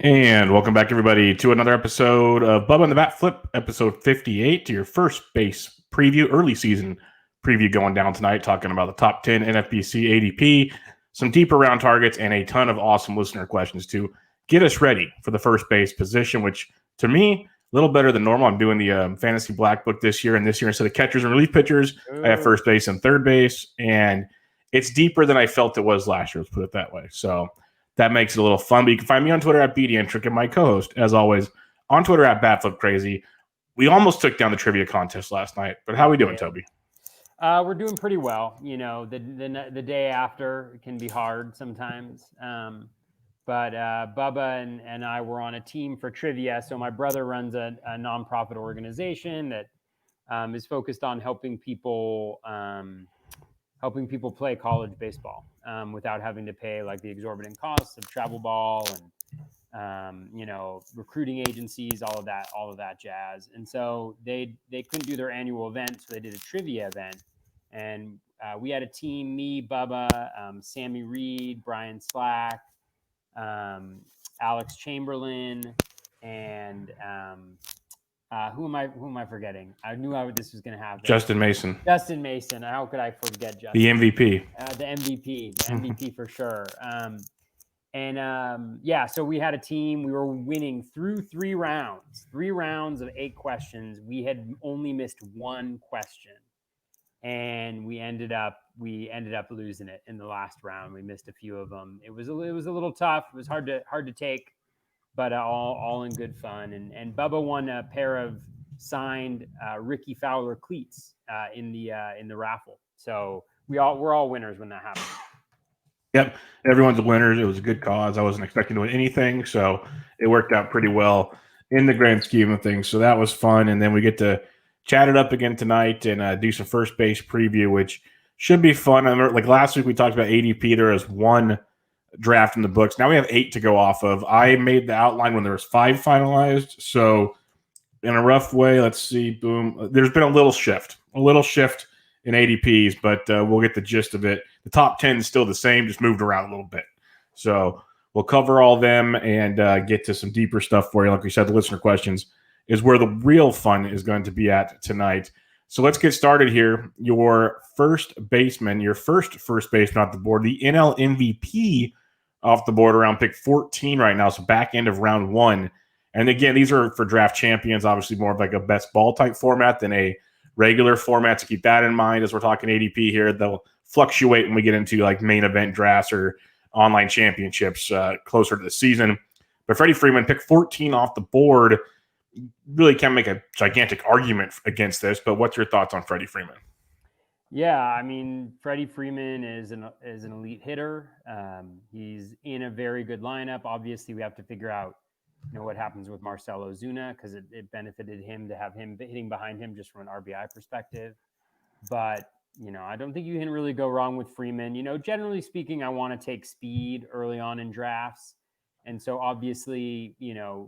And welcome back, everybody, to another episode of Bubba and the BatFlip, episode 58, to your first base preview, early season preview going down tonight, talking about the top 10 NFBC ADP, some deeper round targets, and a ton of awesome listener questions to get us ready for the first base position, which to me, a little better than normal. I'm doing the Fantasy Black Book this year, and this year, instead of catchers and relief pitchers, I have first base and third base, and it's deeper than I felt it was last year, let's put it that way. So that makes it a little fun. But you can find me on Twitter at BDentrick and my co-host, as always, on Twitter at BatFlipCrazy. We almost took down the trivia contest last night, but how are we doing, Toby? We're doing pretty well. You know, the day after can be hard sometimes. But Bubba and I were on a team for trivia. So my brother runs a nonprofit organization that is focused on helping people play college baseball without having to pay like the exorbitant costs of travel ball and recruiting agencies, all of that jazz. And so they couldn't do their annual event, so they did a trivia event. And we had a team: me, Bubba, Sammy Reed, Brian Slack, Alex Chamberlain, and who am I forgetting? I knew this was going to happen. Justin Mason. How could I forget Justin? The MVP. The MVP for sure. So we had a team. We were winning through 3 rounds of 8 questions. We had only missed one question, and we ended up losing it in the last round. We missed a few of them. It was a little tough. It was hard to take, but all in good fun. And Bubba won a pair of signed Ricky Fowler cleats in the raffle. So we're all winners when that happens. Yep, everyone's a winner. It was a good cause. I wasn't expecting to win anything, so it worked out pretty well in the grand scheme of things. So that was fun, and then we get to chat it up again tonight and do some first base preview, which should be fun. I remember, like last week we talked about ADP. There was 1 draft in the books. Now we have 8 to go off of. I made the outline when there was 5 finalized. So in a rough way, let's see, boom. There's been a little shift in ADPs, but we'll get the gist of it. The top 10 is still the same, just moved around a little bit. So we'll cover all of them and get to some deeper stuff for you. Like we said, the listener questions is where the real fun is going to be at tonight. So let's get started here. Your first baseman, your first baseman off the board, the NL MVP off the board around pick 14 right now, so back end of round 1. And again, these are for draft champions, obviously more of like a best ball type format than a regular format, so keep that in mind as we're talking ADP here. They'll fluctuate when we get into like main event drafts or online championships closer to the season. But Freddie Freeman, pick 14 off the board, really can't make a gigantic argument against this, but what's your thoughts on Freddie Freeman? Yeah, I mean, Freddie Freeman is an elite hitter. He's in a very good lineup. Obviously, we have to figure out what happens with Marcell Ozuna, because it benefited him to have him hitting behind him just from an RBI perspective. But, I don't think you can really go wrong with Freeman. Generally speaking, I want to take speed early on in drafts. And so obviously,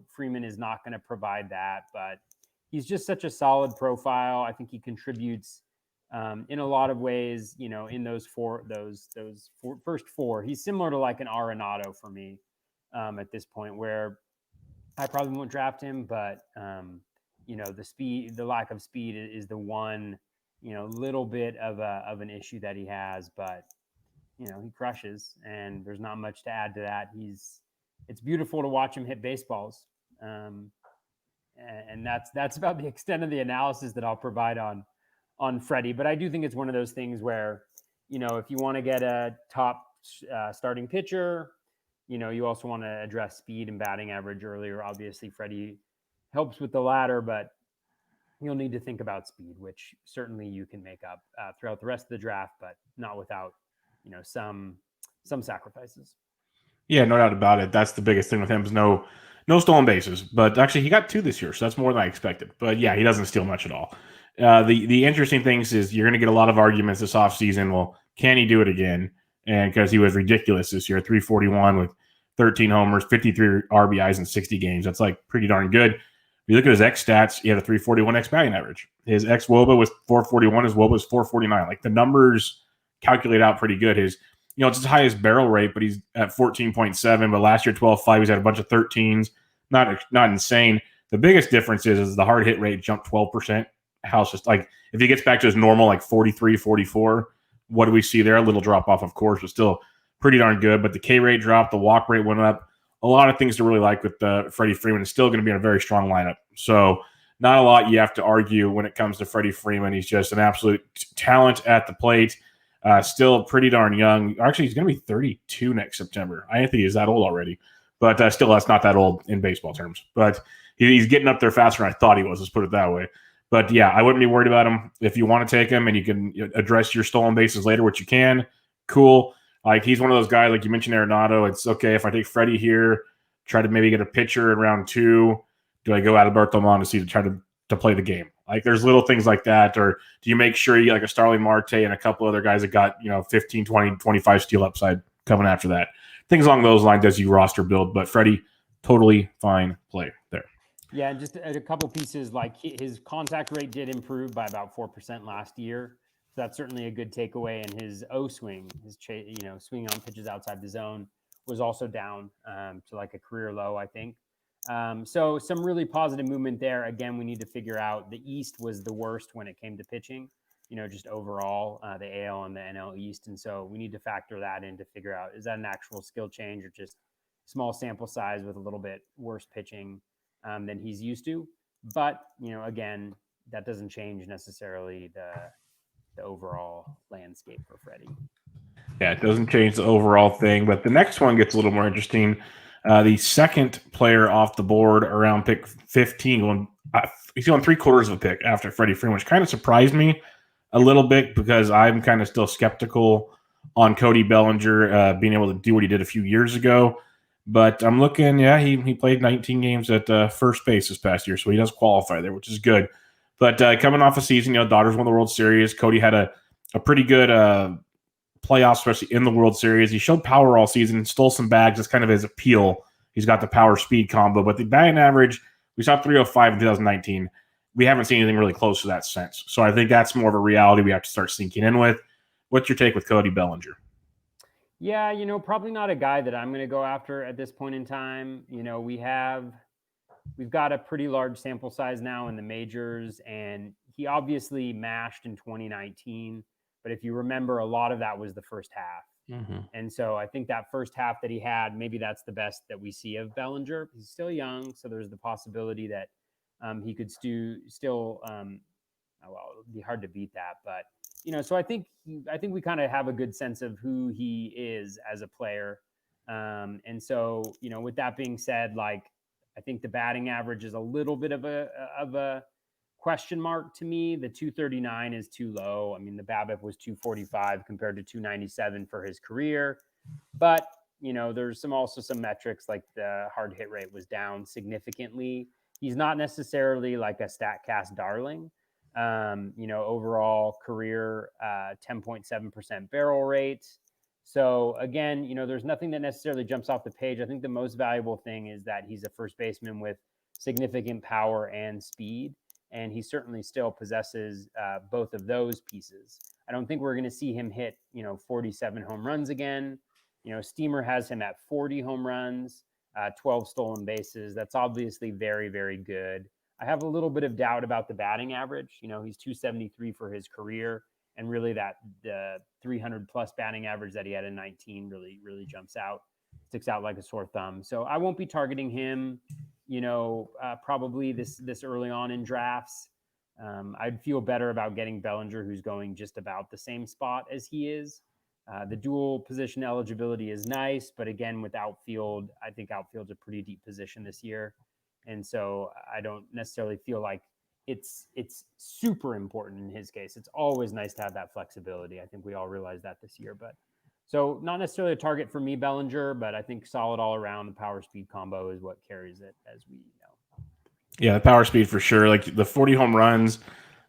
Freeman is not going to provide that, but he's just such a solid profile. I think he contributes in a lot of ways, in those first 4. He's similar to like an Arenado for me at this point, where I probably won't draft him, but the lack of speed is the one, little bit of an issue that he has, but he crushes, and there's not much to add to that. It's beautiful to watch him hit baseballs. And that's about the extent of the analysis that I'll provide on Freddie. But I do think it's one of those things where, if you want to get a top starting pitcher, you also want to address speed and batting average earlier. Obviously, Freddie helps with the latter, but you'll need to think about speed, which certainly you can make up throughout the rest of the draft, but not without, some sacrifices. Yeah, no doubt about it. That's the biggest thing with him is no stolen bases. But actually, he got 2 this year, so that's more than I expected. But yeah, he doesn't steal much at all. The interesting things is you're going to get a lot of arguments this offseason. Well, can he do it again? And because he was ridiculous this year, 341 with 13 homers, 53 RBIs in 60 games. That's like pretty darn good. If you look at his X stats, he had a 341 X batting average. His X WOBA was 441. His WOBA was 449. Like the numbers calculate out pretty good. His it's his highest barrel rate, but he's at 14.7. But last year, 12.5, he's had a bunch of 13s. Not insane. The biggest difference is the hard hit rate jumped 12%. How's just like if he gets back to his normal like 43, 44, what do we see there? A little drop off, of course, but still pretty darn good. But the K rate dropped, the walk rate went up. A lot of things to really like with Freddie Freeman. Is still going to be in a very strong lineup. So not a lot you have to argue when it comes to Freddie Freeman. He's just an absolute talent at the plate. Still pretty darn young. Actually, he's going to be 32 next September. I think he's that old already. But still, that's not that old in baseball terms. But he's getting up there faster than I thought he was. Let's put it that way. But, yeah, I wouldn't be worried about him. If you want to take him and you can address your stolen bases later, which you can, cool. Like, he's one of those guys, like you mentioned Arenado. It's okay if I take Freddie here, try to maybe get a pitcher in round 2. Do I go Alberto Mondesi to try to play the game? Like, there's little things like that. Or do you make sure you get like a Starling Marte and a couple other guys that got, 15, 20, 25 steal upside coming after that? Things along those lines as you roster build. But Freddie, totally fine play there. Yeah, just a couple pieces, like his contact rate did improve by about 4% last year. So that's certainly a good takeaway. And his O swing, his swing on pitches outside the zone was also down to like a career low, I think. So some really positive movement there. Again, we need to figure out the East was the worst when it came to pitching, just overall, the AL and the NL East. And so we need to factor that in to figure out, is that an actual skill change or just small sample size with a little bit worse pitching than he's used to. But, again, that doesn't change necessarily the overall landscape for Freddie. Yeah, it doesn't change the overall thing. But the next one gets a little more interesting. The second player off the board around pick 15, he's going 3/4 of a pick after Freddie Freeman, which kind of surprised me a little bit because I'm kind of still skeptical on Cody Bellinger being able to do what he did a few years ago. But I'm looking, he played 19 games at first base this past year, so he does qualify there, which is good. But coming off a season, Dodgers won the World Series. Cody had a pretty good playoffs, especially in the World Series. He showed power all season, stole some bags. That's kind of his appeal. He's got the power-speed combo. But the batting average, we saw 305 in 2019. We haven't seen anything really close to that since. So I think that's more of a reality we have to start sinking in with. What's your take with Cody Bellinger? Yeah, probably not a guy that I'm going to go after at this point in time. We've got a pretty large sample size now in the majors, and he obviously mashed in 2019. But if you remember, a lot of that was the first half. Mm-hmm. And so I think that first half that he had, maybe that's the best that we see of Bellinger. He's still young, so there's the possibility that he could still it'd be hard to beat that. But so I think we kind of have a good sense of who he is as a player. And so, with that being said, like, I think the batting average is a little bit of a question mark to me. The 239 is too low. I mean, the BABIP was 245 compared to 297 for his career. But, there's also some metrics like the hard hit rate was down significantly. He's not necessarily like a StatCast darling. Overall career 10.7% barrel rate. So again, there's nothing that necessarily jumps off the page. I think the most valuable thing is that he's a first baseman with significant power and speed, and he certainly still possesses both of those pieces. I don't think we're going to see him hit 47 home runs again. Steamer has him at 40 home runs, 12 stolen bases. That's obviously very, very good. I have a little bit of doubt about the batting average. He's 273 for his career, and really that the 300 plus batting average that he had in 19 really, really jumps out, sticks out like a sore thumb. So I won't be targeting him, probably this early on in drafts. I'd feel better about getting Bellinger, who's going just about the same spot as he is. The dual position eligibility is nice, but again, with outfield, I think outfield's a pretty deep position this year. And so I don't necessarily feel like it's super important in his case. It's always nice to have that flexibility. I think we all realize that this year. But so not necessarily a target for me, Bellinger, but I think solid all around. The power speed combo is what carries it, as we know. Yeah, the power speed for sure. Like the 40 home runs,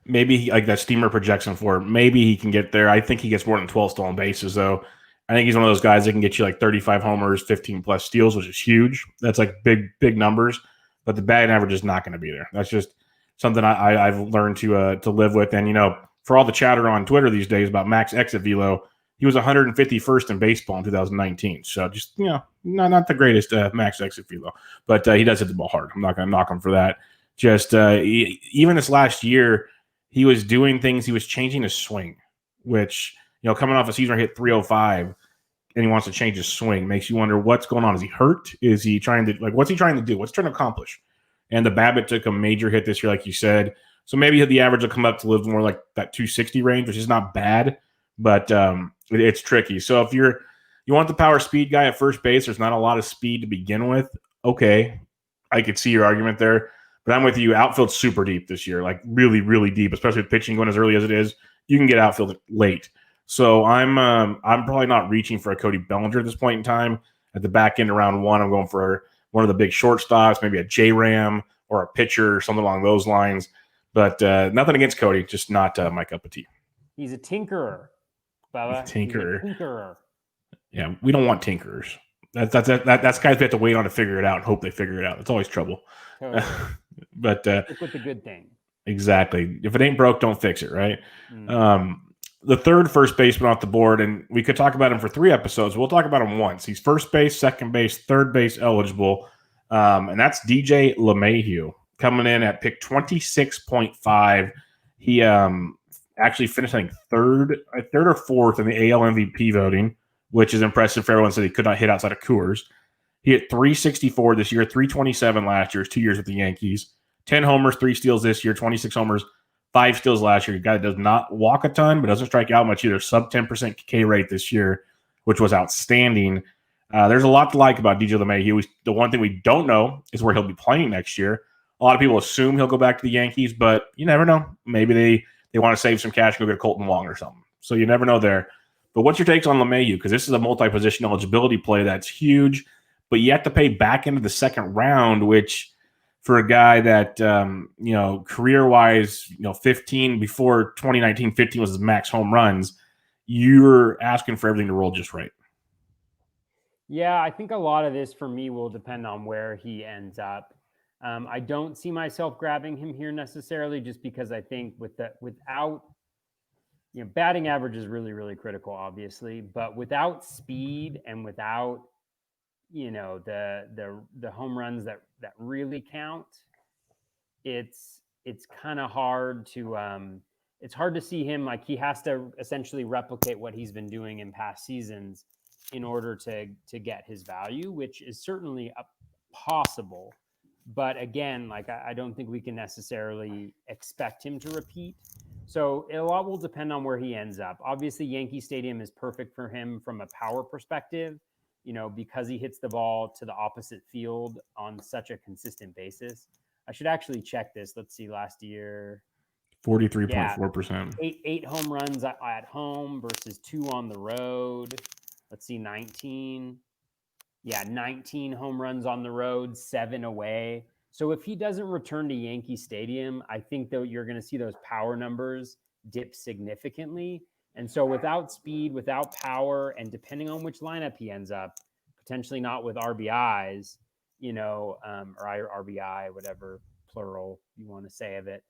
maybe like that Steamer projection for, maybe he can get there. I think he gets more than 12 stolen bases, though. I think he's one of those guys that can get you like 35 homers, 15 plus steals, which is huge. That's like big numbers. But the batting average is not going to be there. That's just something I've learned to live with. And, for all the chatter on Twitter these days about max exit velo, he was 151st in baseball in 2019. So just, not the greatest max exit velo, but he does hit the ball hard. I'm not going to knock him for that. Just even this last year, he was doing things. He was changing his swing, which, coming off a season where he hit 305 and he wants to change his swing, makes you wonder what's going on. Is he hurt? Is he trying to, what's he trying to do? What's he trying to accomplish? And the BABIP took a major hit this year, like you said. So maybe the average will come up to live more like that 260 range, which is not bad, but it's tricky. So if you want the power speed guy at first base, there's not a lot of speed to begin with. Okay, I could see your argument there, but I'm with you. Outfield's super deep this year, like really, really deep, especially with pitching going as early as it is. You can get outfield late. So I'm probably not reaching for a Cody Bellinger at this point in time. At the back end of round one, I'm going for one of the big shortstops, maybe a J-Ram or a pitcher or something along those lines. But nothing against Cody, just not my cup of tea. He's a tinkerer, Bubba. Tinkerer. He's a tinkerer. Yeah, we don't want tinkerers. That's guys we have to wait on to figure it out and hope they figure it out. It's always trouble. Totally. But stick with the good thing. Exactly. If it ain't broke, don't fix it, right? The third first baseman off the board, and we could talk about him for 3 episodes. We'll talk about him once. He's first base, second base, third base eligible, and that's DJ LeMahieu coming in at pick 26.5. He actually finished, I think, third or fourth in the AL MVP voting, which is impressive for everyone. Said he could not hit outside of Coors. He hit 364 this year, 327 last year. His 2 years with the Yankees. 10 homers, 3 steals this year, 26 homers, 5 steals last year. A guy that does not walk a ton, but doesn't strike out much either. Sub 10% K rate this year, which was outstanding. There's a lot to like about DJ LeMahieu. The one thing we don't know is where he'll be playing next year. A lot of people assume he'll go back to the Yankees, but you never know. Maybe they want to save some cash and go get Colton Wong or something. So you never know there. But what's your takes on LeMahieu? Because this is a multi-position eligibility play that's huge, but you have to pay back into the second round, which – for a guy that, career-wise, 15 before 2019, 15 was his max home runs, you're asking for everything to roll just right. Yeah, I think a lot of this for me will depend on where he ends up. I don't see myself grabbing him here necessarily, just because I think without batting average is really, really critical, obviously, but without speed and without the home runs that really count, it's kind of hard to it's hard to see him, like, he has to essentially replicate what he's been doing in past seasons in order to get his value, which is certainly possible. But again, like, I don't think we can necessarily expect him to repeat. So a lot will depend on where he ends up. Obviously, Yankee Stadium is perfect for him from a power perspective, because he hits the ball to the opposite field on such a consistent basis. I should actually check this. Let's see, last year, 43.4%. Eight home runs at home versus 2 on the road. Let's see, 19. Yeah, 19 home runs on the road, 7 away. So if he doesn't return to Yankee Stadium, I think that you're going to see those power numbers dip significantly. And so without speed, without power, and depending on which lineup he ends up, potentially not with RBIs, or RBI, whatever plural you want to say of it.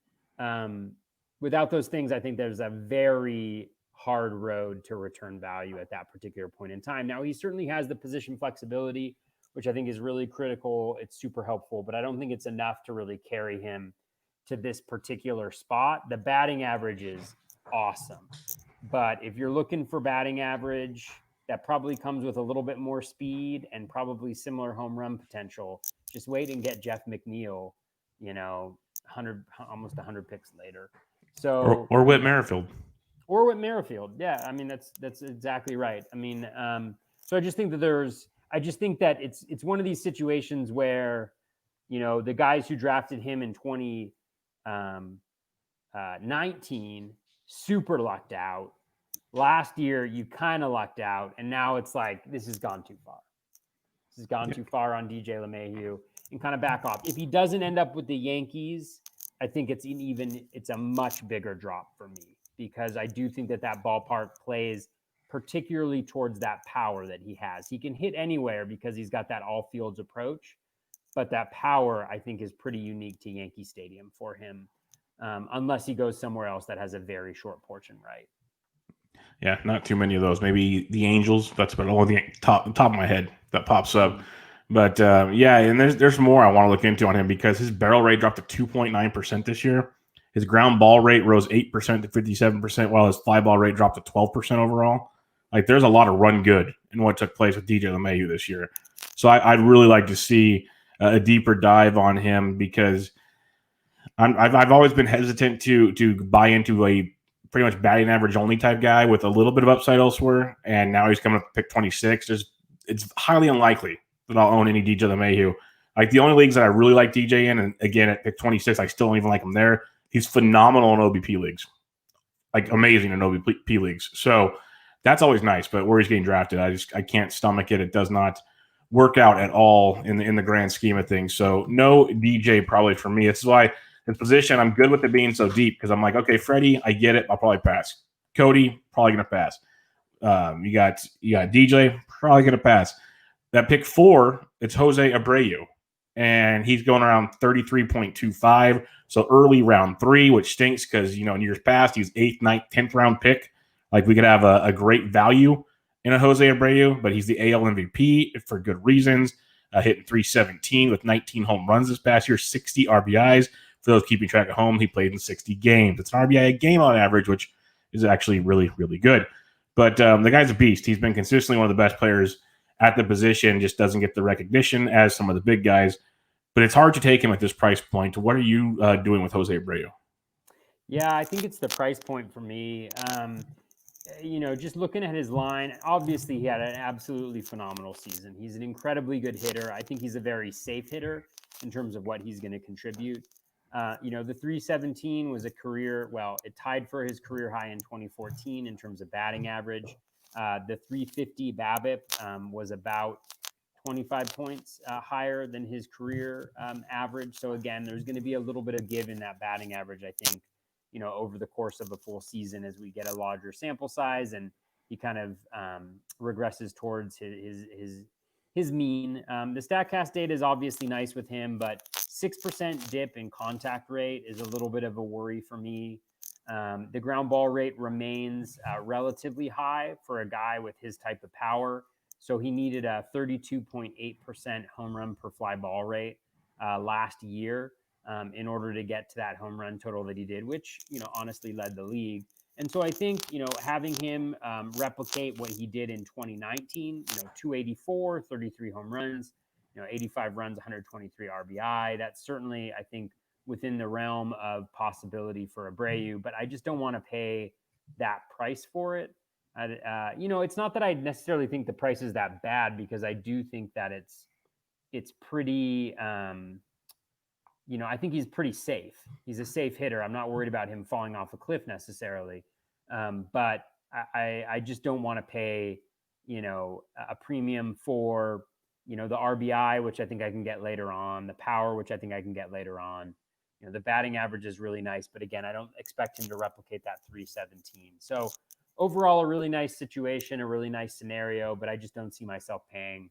Without those things, I think there's a very hard road to return value at that particular point in time. Now, he certainly has the position flexibility, which I think is really critical. It's super helpful, but I don't think it's enough to really carry him to this particular spot. The batting average is awesome. But if you're looking for batting average, that probably comes with a little bit more speed and probably similar home run potential. Just wait and get Jeff McNeil, almost 100 picks later. So or Whit Merrifield. Or Whit Merrifield. Yeah, I mean, that's exactly right. I mean, so I just think that it's one of these situations where, the guys who drafted him in 2019 super lucked out. Last year, you kind of lucked out, and now it's like, this has gone too far. This has gone too far on DJ LeMahieu, and kind of back off. If he doesn't end up with the Yankees, I think it's a much bigger drop for me, because I do think that ballpark plays particularly towards that power that he has. He can hit anywhere because he's got that all fields approach, but that power, I think, is pretty unique to Yankee Stadium for him, unless he goes somewhere else that has a very short porch and right. Yeah, not too many of those. Maybe the Angels. That's about all the top of my head that pops up. But yeah, and there's more I want to look into on him because his barrel rate dropped to 2.9% this year. His ground ball rate rose 8% to 57%, while his fly ball rate dropped to 12% overall. Like, there's a lot of run good in what took place with DJ LeMahieu this year. So I'd really like to see a deeper dive on him because I've always been hesitant to buy into a pretty much batting average only type guy with a little bit of upside elsewhere. And now he's coming up to pick 26. It's highly unlikely that I'll own any DJ LeMahieu. Like, the only leagues that I really like DJ in, and again at pick 26, I still don't even like him there. He's phenomenal in OBP leagues, like amazing in OBP leagues. So that's always nice. But where he's getting drafted, I can't stomach it. It does not work out at all in the grand scheme of things. So no DJ probably for me. This is why his position, I'm good with it being so deep because I'm like, okay, Freddie, I get it. I'll probably pass. Cody, probably gonna pass. You got DJ, probably gonna pass. That pick 4, it's Jose Abreu, and he's going around 33.25. So early round 3, which stinks because, in years past, he's 8th, 9th, 10th round pick. Like, we could have a great value in a Jose Abreu, but he's the AL MVP for good reasons. Hitting 317 with 19 home runs this past year, 60 RBIs. For those keeping track at home, he played in 60 games. It's an RBI a game on average, which is actually really, really good. But the guy's a beast. He's been consistently one of the best players at the position, just doesn't get the recognition as some of the big guys. But it's hard to take him at this price point. What are you doing with Jose Abreu? Yeah, I think it's the price point for me. Just looking at his line, obviously he had an absolutely phenomenal season. He's an incredibly good hitter. I think he's a very safe hitter in terms of what he's going to contribute. The 317 was it tied for his career high in 2014 in terms of batting average. The 350 BABIP was about 25 points higher than his career average. So again, there's going to be a little bit of give in that batting average, I think, over the course of a full season as we get a larger sample size and he kind of regresses towards his mean. The StatCast data is obviously nice with him, but 6% dip in contact rate is a little bit of a worry for me. The ground ball rate remains relatively high for a guy with his type of power. So he needed a 32.8% home run per fly ball rate last year in order to get to that home run total that he did, which, honestly led the league. And so I think, having him replicate what he did in 2019, 284, 33 home runs, 85 runs, 123 RBI, that's certainly, I think, within the realm of possibility for Abreu, but I just don't want to pay that price for it. It's not that I necessarily think the price is that bad because I do think that it's pretty, I think he's pretty safe. He's a safe hitter. I'm not worried about him falling off a cliff necessarily. But I just don't want to pay, a premium for, the RBI, which I think I can get later on, the power, which I think I can get later on. The batting average is really nice, but again, I don't expect him to replicate that 317. So overall, a really nice situation, a really nice scenario, but I just don't see myself paying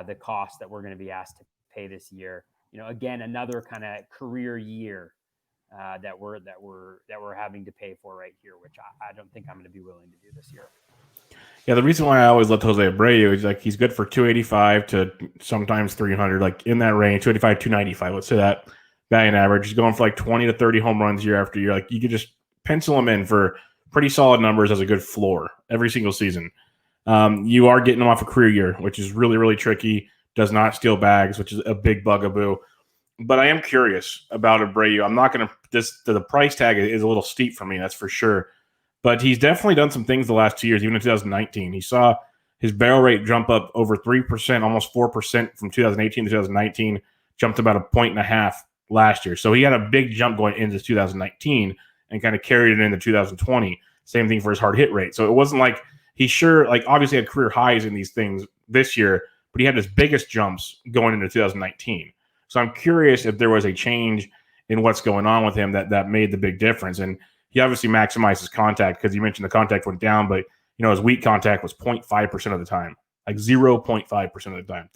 the cost that we're going to be asked to pay this year. Again, another kind of career year that we're having to pay for right here, which I don't think I'm going to be willing to do this year. Yeah, the reason why I always loved Jose Abreu is like he's good for 285 to sometimes 300, like in that range, 285, 295. Let's say that batting average. He's going for like 20 to 30 home runs year after year. Like, you could just pencil him in for pretty solid numbers as a good floor every single season. You are getting him off a career year, which is really, really tricky. Does not steal bags, which is a big bugaboo. But I am curious about Abreu. I'm not going to – the price tag is a little steep for me, that's for sure. But he's definitely done some things the last 2 years, even in 2019. He saw his barrel rate jump up over 3%, almost 4% from 2018 to 2019, jumped about 1.5 last year. So he had a big jump going into 2019 and kind of carried it into 2020. Same thing for his hard hit rate. So it wasn't like he obviously had career highs in these things this year, but he had his biggest jumps going into 2019. So I'm curious if there was a change in what's going on with him that made the big difference. And he obviously maximized his contact because you mentioned the contact went down, but his weak contact was 0.5% of the time, like 0.5% of the time.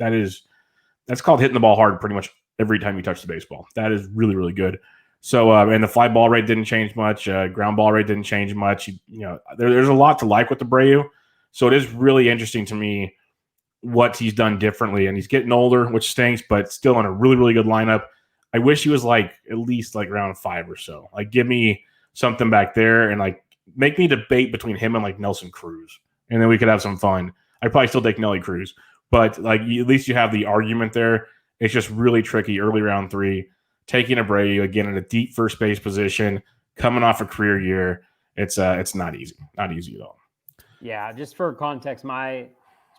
That's called hitting the ball hard pretty much every time you touch the baseball. That is really, really good. So, and the fly ball rate didn't change much. Ground ball rate didn't change much. There's a lot to like with the Abreu. So it is really interesting to me what he's done differently. And he's getting older, which stinks, but still in a really, really good lineup. I wish he was like at least like round 5 or so. Like give me something back there and like make me debate between him and like Nelson Cruz. And then we could have some fun. I'd probably still take Nelly Cruz. But like at least you have the argument there. It's just really tricky early round 3. Taking Abreu again in a deep first base position, coming off a career year. It's not easy. Not easy at all. Yeah, just for context, my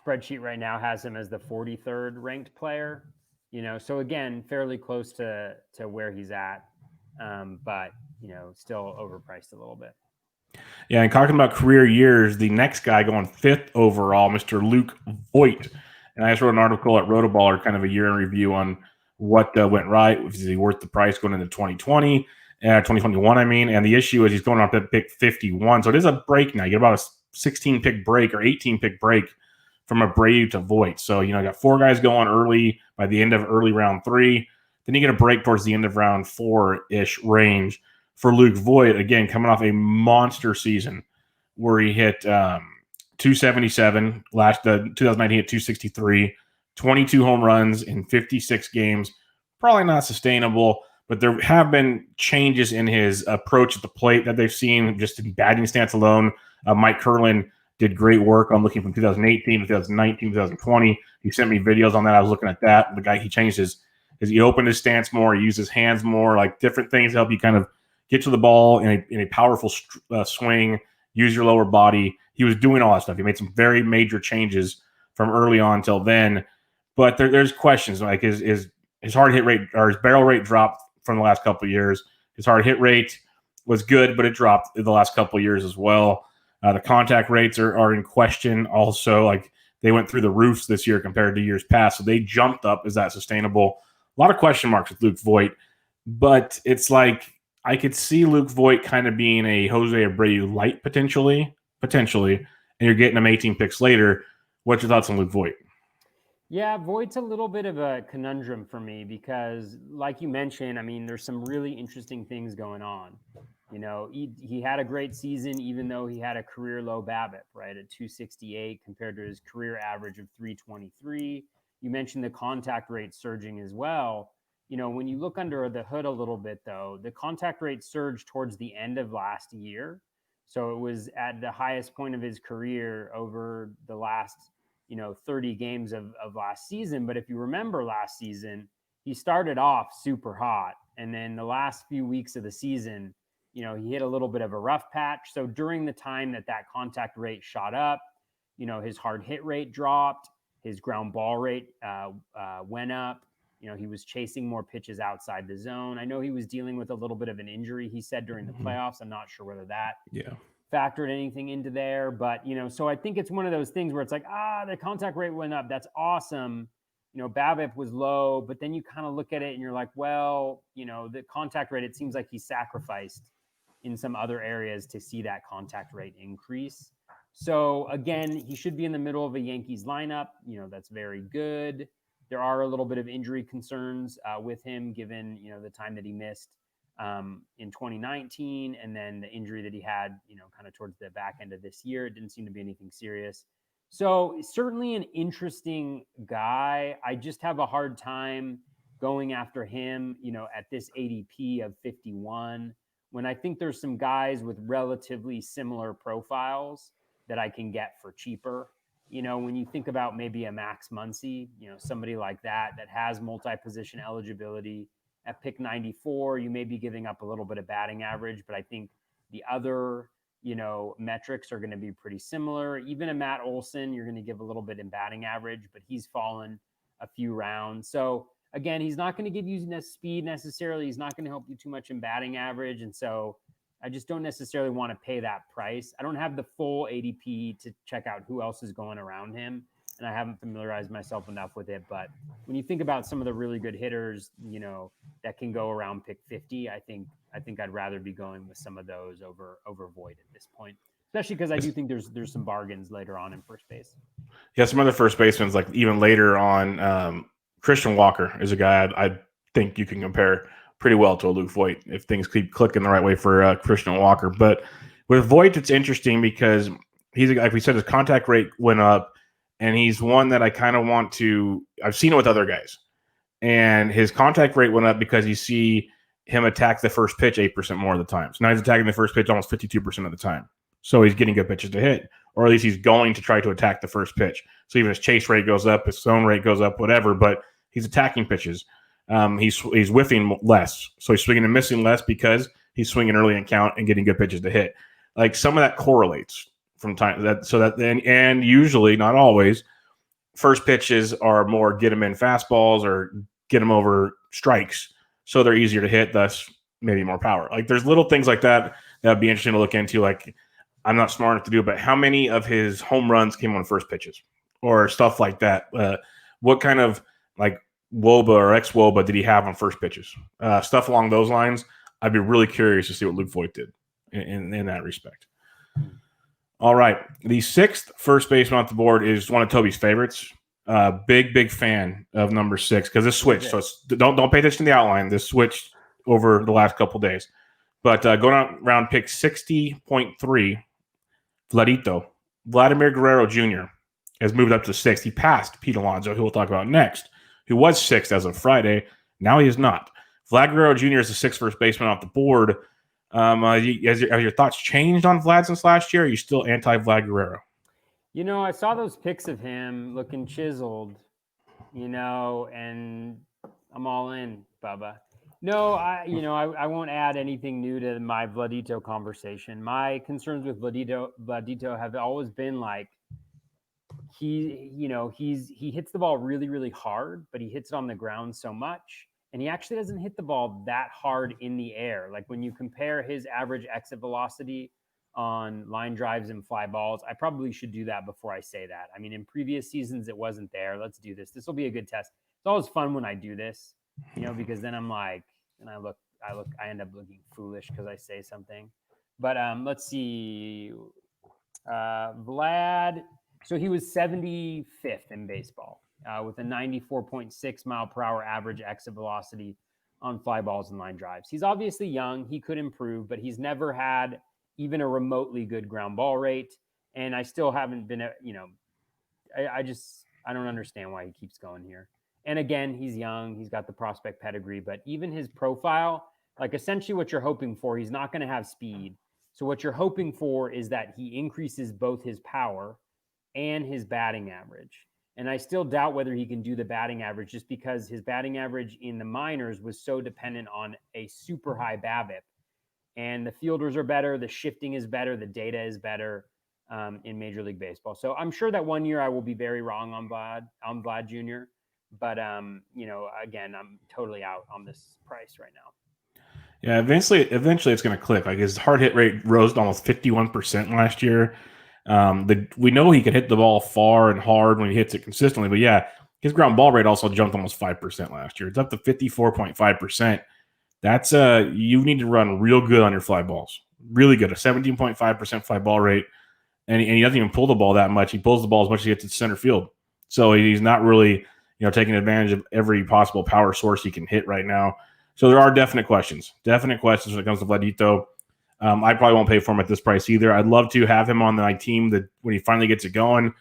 spreadsheet right now has him as the 43rd ranked player. So again, fairly close to where he's at, but still overpriced a little bit. Yeah, and talking about career years, the next guy going 5th overall, Mr. Luke Voit. And I just wrote an article at Rotoballer, kind of a year in review on what went right. Is he worth the price going into 2021, I mean. And the issue is he's going off at pick 51. So it is a break now. You get about a 16-pick break or 18-pick break from Abreu to Voit. So, you got 4 guys going early by the end of early round 3. Then you get a break towards the end of round 4-ish range for Luke Voit, again, coming off a monster season where he hit 277. 2019 hit 263, 22 home runs in 56 games. Probably not sustainable, but there have been changes in his approach at the plate that they've seen just in batting stance alone. Mike Curlin did great work on looking from 2018, 2019, 2020. He sent me videos on that. I was looking at that. The guy, he changed he opened his stance more, he used his hands more, like different things to help you kind of get to the ball in a powerful swing, use your lower body. He was doing all that stuff. He made some very major changes from early on till then. But there's questions like his hard hit rate or his barrel rate dropped from the last couple of years. His hard hit rate was good, but it dropped in the last couple of years as well. The contact rates are in question also. Like they went through the roofs this year compared to years past. So they jumped up. Is that sustainable? A lot of question marks with Luke Voit. But it's like I could see Luke Voit kind of being a Jose Abreu light potentially, and you're getting him 18 picks later. What's your thoughts on Luke Voit? Yeah, Voigt's a little bit of a conundrum for me because, like you mentioned, I mean, there's some really interesting things going on. He had a great season, even though he had a career low BABIP, right, at 268 compared to his career average of 323. You mentioned the contact rate surging as well. When you look under the hood a little bit, though, the contact rate surged towards the end of last year. So it was at the highest point of his career over the last, 30 games of last season. But if you remember last season, he started off super hot. And then the last few weeks of the season, he hit a little bit of a rough patch. So during the time that contact rate shot up, his hard hit rate dropped, his ground ball rate went up. He was chasing more pitches outside the zone. I know he was dealing with a little bit of an injury, he said, during the playoffs. I'm not sure whether that factored anything into there. But, so I think it's one of those things where it's like, the contact rate went up. That's awesome. BABIP was low, but then you kind of look at it and you're like, well, the contact rate, it seems like he sacrificed in some other areas to see that contact rate increase. So again, he should be in the middle of a Yankees lineup. That's very good. There are a little bit of injury concerns with him, given the time that he missed in 2019, and then the injury that he had, kind of towards the back end of this year. It didn't seem to be anything serious. So certainly an interesting guy. I just have a hard time going after him, at this ADP of 51, when I think there's some guys with relatively similar profiles that I can get for cheaper. When you think about maybe a Max Muncy, somebody like that has multi-position eligibility at pick 94, you may be giving up a little bit of batting average, but I think the other, metrics are going to be pretty similar. Even a Matt Olson, you're going to give a little bit in batting average, but he's fallen a few rounds. So again, he's not going to give you speed necessarily. He's not going to help you too much in batting average. And so I just don't necessarily want to pay that price. I don't have the full ADP to check out who else is going around him, and I haven't familiarized myself enough with it. But when you think about some of the really good hitters, that can go around pick 50, I think I'd rather be going with some of those over Voit at this point, especially because I do think there's some bargains later on in first base. Yeah, some other first basemen, like even later on, Christian Walker is a guy I think you can compare pretty well to a Luke Voigt if things keep clicking the right way for Christian Walker. But with Voigt, it's interesting because he's, like we said, his contact rate went up, and he's one that I kind of want to. I've seen it with other guys, and his contact rate went up because you see him attack the first pitch 8% more of the time. So now he's attacking the first pitch almost 52% of the time. So he's getting good pitches to hit, or at least he's going to try to attack the first pitch. So even his chase rate goes up, his zone rate goes up, whatever, but he's attacking pitches. He's whiffing less. So he's swinging and missing less because he's swinging early in count and getting good pitches to hit. Like some of that correlates from time that so that then and usually, not always, first pitches are more get them in fastballs or get them over strikes. So they're easier to hit, thus maybe more power. Like there's little things like that would be interesting to look into. Like I'm not smart enough to do it, but how many of his home runs came on first pitches or stuff like that? What kind of like WOBA or ex-WOBA did he have on first pitches? Stuff along those lines. I'd be really curious to see what Luke Voigt did in that respect. All right. The sixth first baseman off the board is one of Toby's favorites. Big fan of number 6 because this switched. So don't pay attention to the outline. This switched over the last couple days. But going out round pick 60.3, Vladimir Guerrero Jr. has moved up to 6th. He passed Pete Alonso, who we'll talk about next, who was 6th as of Friday. Now he is not. Vlad Guerrero Jr. is the 6th first baseman off the board. Have your thoughts changed on Vlad since last year? Or are you still anti-Vlad Guerrero? You know, I saw those pics of him looking chiseled, you know, and I'm all in, Bubba. No, I won't add anything new to my Vladito conversation. My concerns with Vladito have always been like he hits the ball really, really hard, but he hits it on the ground so much. And he actually doesn't hit the ball that hard in the air. Like when you compare his average exit velocity on line drives and fly balls, I probably should do that before I say that. I mean, in previous seasons, it wasn't there. Let's do this. This will be a good test. It's always fun when I do this, you know, because then I'm like, and I end up looking foolish because I say something. But let's see. Vlad. So he was 75th in baseball with a 94.6 mile per hour average exit velocity on fly balls and line drives. He's obviously young. He could improve, but he's never had even a remotely good ground ball rate. And I still haven't been, I don't understand why he keeps going here. And again, he's young. He's got the prospect pedigree, but even his profile, like essentially what you're hoping for, he's not going to have speed. So what you're hoping for is that he increases both his power and his batting average. And I still doubt whether he can do the batting average just because his batting average in the minors was so dependent on a super high BABIP. And the fielders are better, the shifting is better, the data is better in Major League Baseball. So I'm sure that one year I will be very wrong on Vlad Jr. But again, I'm totally out on this price right now. Yeah, eventually it's going to click. Like his hard hit rate rose to almost 51% last year. We know he can hit the ball far and hard when he hits it consistently, but yeah, his ground ball rate also jumped almost 5% last year. It's up to 54.5%. That's you need to run real good on your fly balls. Really good. A 17.5% fly ball rate. And he doesn't even pull the ball that much. He pulls the ball as much as he gets to center field. So he's not really, taking advantage of every possible power source he can hit right now. So there are definite questions when it comes to Vladito. I probably won't pay for him at this price either. I'd love to have him on my team that when he finally gets it going.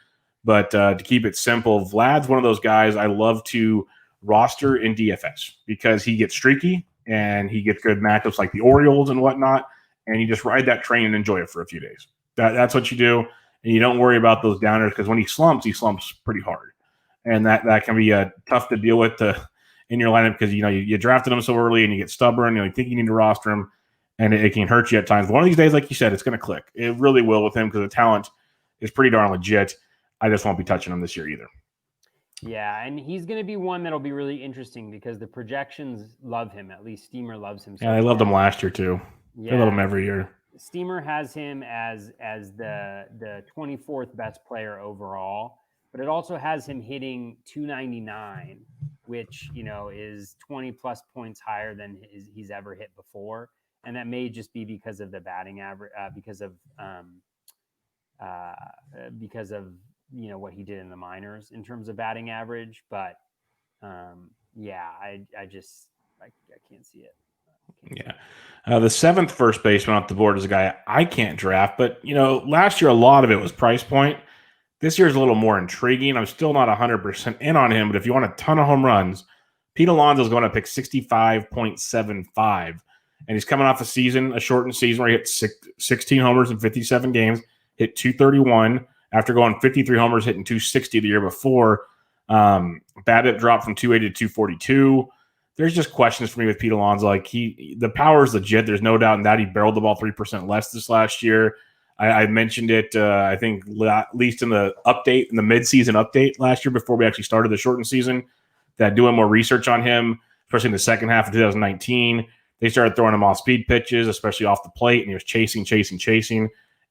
But to keep it simple, Vlad's one of those guys I love to roster in DFS because he gets streaky and he gets good matchups like the Orioles and whatnot. And you just ride that train and enjoy it for a few days. That's what you do. And you don't worry about those downers because when he slumps pretty hard. And that can be tough to deal with in your lineup because, you drafted him so early and you get stubborn. You think you need to roster him. And it can hurt you at times. But one of these days, like you said, it's going to click. It really will with him because the talent is pretty darn legit. I just won't be touching him this year either. Yeah, and he's going to be one that'll be really interesting because the projections love him. At least Steamer loves him. Yeah, they loved him last year too. Yeah. They love him every year. Steamer has him as the 24th best player overall, but it also has him hitting 299, which is 20 plus points higher than he's ever hit before. And that may just be because of the batting average, because of what he did in the minors in terms of batting average. But I I can't see it. Yeah. The seventh first baseman off the board is a guy I can't draft, but last year a lot of it was price point. This year's a little more intriguing. I'm still not 100% in on him, but if you want a ton of home runs, Pete Alonso's going to pick 65.75, and he's coming off a shortened season where he hit 16 homers in 57 games, hit 231 after going 53 homers, hitting 260 the year before. BABIP dropped from 280 to 242. There's just questions for me with Pete Alonso. Like the power is legit. There's no doubt in that. He barreled the ball 3% less this last year. I mentioned it, I think, at least in the update, in the midseason update last year before we actually started the shortened season, that doing more research on him, especially in the second half of 2019, they started throwing him off speed pitches, especially off the plate, and he was chasing,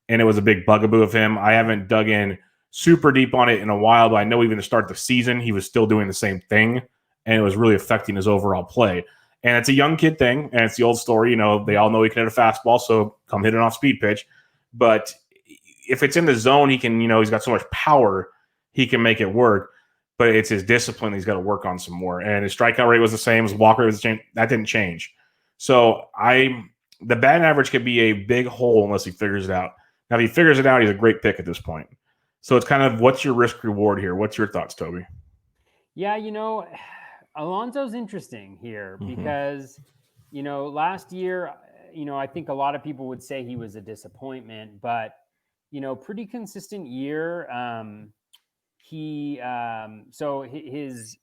and it was a big bugaboo of him. I haven't dug in super deep on it in a while, but I know even to start the season, he was still doing the same thing, and it was really affecting his overall play. And it's a young kid thing, and it's the old story. They all know he can hit a fastball, so come hit an off-speed pitch. But if it's in the zone, he can, he's got so much power, he can make it work. But it's his discipline he's got to work on some more. And his strikeout rate was the same, his walk rate was the same. That didn't change. So the batting average could be a big hole unless he figures it out. Now, if he figures it out, he's a great pick at this point. So it's kind of, what's your risk reward here? What's your thoughts, Toby? Yeah, Alonso's interesting here because, last year, I think a lot of people would say he was a disappointment, but, pretty consistent year. So his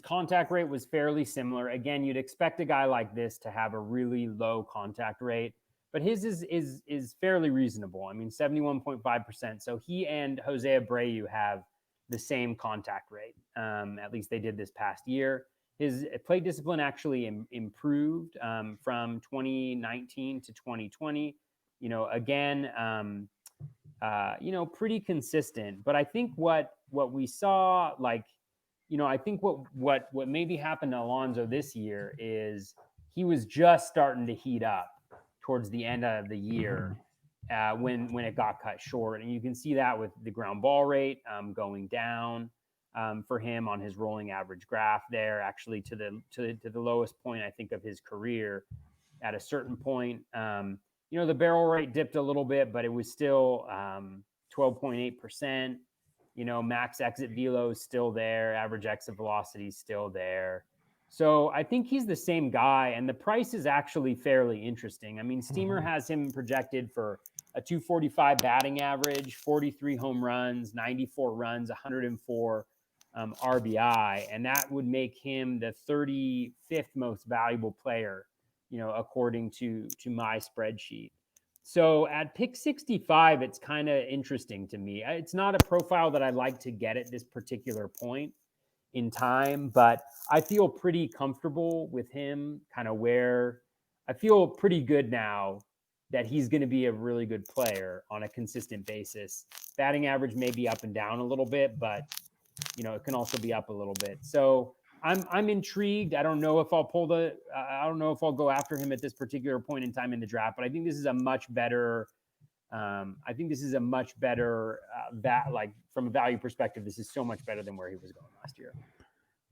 contact rate was fairly similar. Again, you'd expect a guy like this to have a really low contact rate, but his is fairly reasonable. I mean, 71.5%. So he and Jose Abreu have the same contact rate. At least they did this past year. His plate discipline actually improved from 2019 to 2020. Again, pretty consistent. But I think what we saw, I think what maybe happened to Alonso this year is he was just starting to heat up towards the end of the year when it got cut short, and you can see that with the ground ball rate going down for him on his rolling average graph there, actually to the lowest point I think of his career. At a certain point, the barrel rate dipped a little bit, but it was still 12.8%. Max exit velo is still there. Average exit velocity is still there. So I think he's the same guy, and the price is actually fairly interesting. I mean, Steamer has him projected for a 245 batting average, 43 home runs, 94 runs, 104 RBI, and that would make him the 35th most valuable player, according to my spreadsheet. So at pick 65, it's kind of interesting to me. It's not a profile that I'd like to get at this particular point in time, but I feel pretty comfortable with him, kind of where I feel pretty good now that he's going to be a really good player on a consistent basis. Batting average may be up and down a little bit, but it can also be up a little bit. So I'm intrigued. I don't know if I'll go after him at this particular point in time in the draft, but I think this is a much better. From a value perspective, this is so much better than where he was going last year.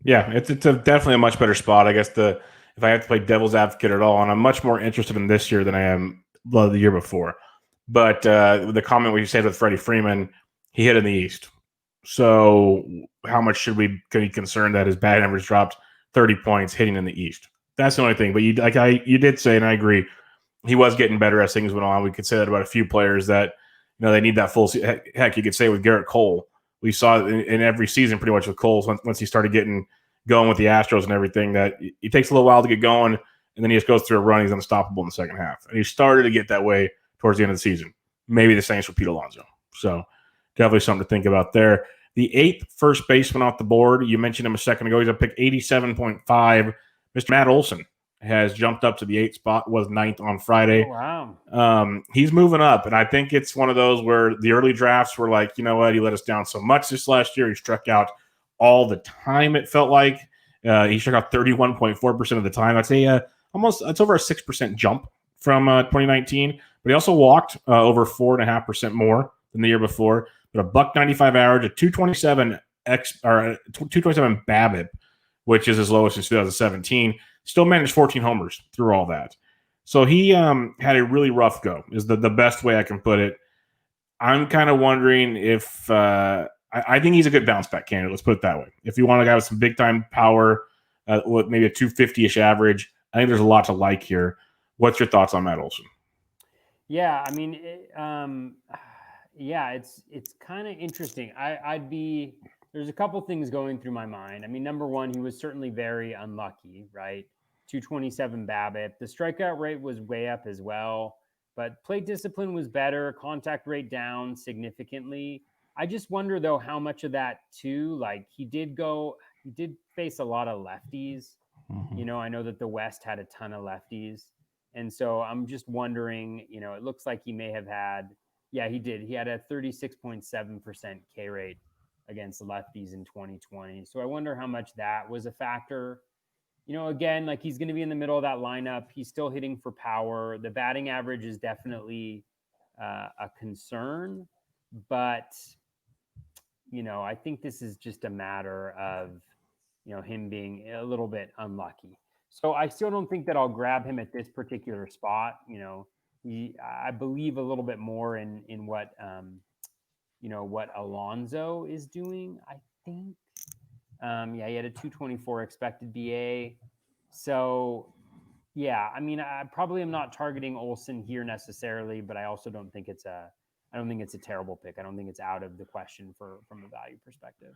Yeah, it's definitely a much better spot. I guess if I have to play devil's advocate at all, and I'm much more interested in this year than I am the year before. But the comment we said with Freddie Freeman, he hit in the East. So how much should we be concerned that his batting average dropped 30 points hitting in the East? That's the only thing. But you did say, and I agree, he was getting better as things went on. We could say that about a few players that they need that full. Heck, you could say with Garrett Cole. We saw it in every season pretty much with Cole once he started getting going with the Astros and everything, that it takes a little while to get going, and then he just goes through a run. He's unstoppable in the second half. And he started to get that way towards the end of the season. Maybe the same for Pete Alonso. So definitely something to think about there. The 8th first baseman off the board, you mentioned him a second ago. He's up pick 87.5. Mr. Matt Olson has jumped up to the 8th spot, was 9th on Friday. Oh, wow. He's moving up, and I think it's one of those where the early drafts were like, you know what, he let us down so much this last year. He struck out all the time, it felt like. He struck out 31.4% of the time. I'd say it's over a 6% jump from 2019, but he also walked over 4.5% more than the year before. But a $1.95 average, a 227 227 BABIP, which is his lowest since 2017. Still managed 14 homers through all that. So he had a really rough go, is the best way I can put it. I'm kind of wondering if I think he's a good bounce back candidate. Let's put it that way. If you want a guy with some big time power, with maybe a 250 ish average, I think there's a lot to like here. What's your thoughts on Matt Olson? Yeah, I mean, yeah, it's kind of interesting. There's a couple things going through my mind. I mean, number one, he was certainly very unlucky, right? 227 BABIP. The strikeout rate was way up as well, but plate discipline was better. Contact rate down significantly. I just wonder though how much of that too. Like he did face a lot of lefties. Mm-hmm. I know that the West had a ton of lefties. And so I'm just wondering, it looks like he may have had, yeah, he did. He had a 36.7% K rate against lefties in 2020. So I wonder how much that was a factor. Again, like he's going to be in the middle of that lineup. He's still hitting for power. The batting average is definitely a concern, but I think this is just a matter of, him being a little bit unlucky. So I still don't think that I'll grab him at this particular spot. I believe a little bit more in what, what Alonso is doing, I think. Yeah, he had a 224 expected BA. So yeah, I mean, I probably am not targeting Olson here necessarily, but I also don't think it's a terrible pick. I don't think it's out of the question from a value perspective.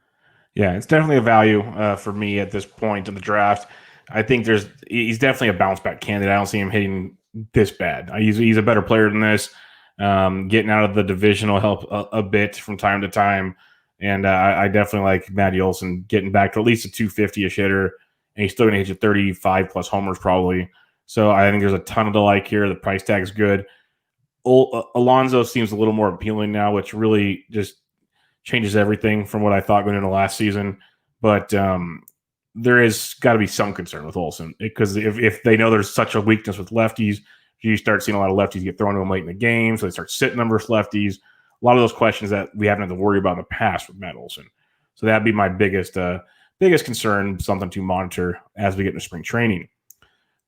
Yeah, it's definitely a value for me at this point in the draft. I think he's definitely a bounce back candidate. I don't see him hitting this bad. He's a better player than this. Getting out of the division will help a bit from time to time. And I definitely like Matty Olson getting back to at least a 250-ish hitter. And he's still going to hit you 35 plus homers probably. So I think there's a ton to like here. The price tag's good. Alonso seems a little more appealing now, which really just changes everything from what I thought going into last season. But there is got to be some concern with Olson because if they know there's such a weakness with lefties, you start seeing a lot of lefties get thrown to them late in the game, so they start sitting them versus lefties. A lot of those questions that we haven't had to worry about in the past with Matt Olson. So that'd be my biggest concern, something to monitor as we get into spring training.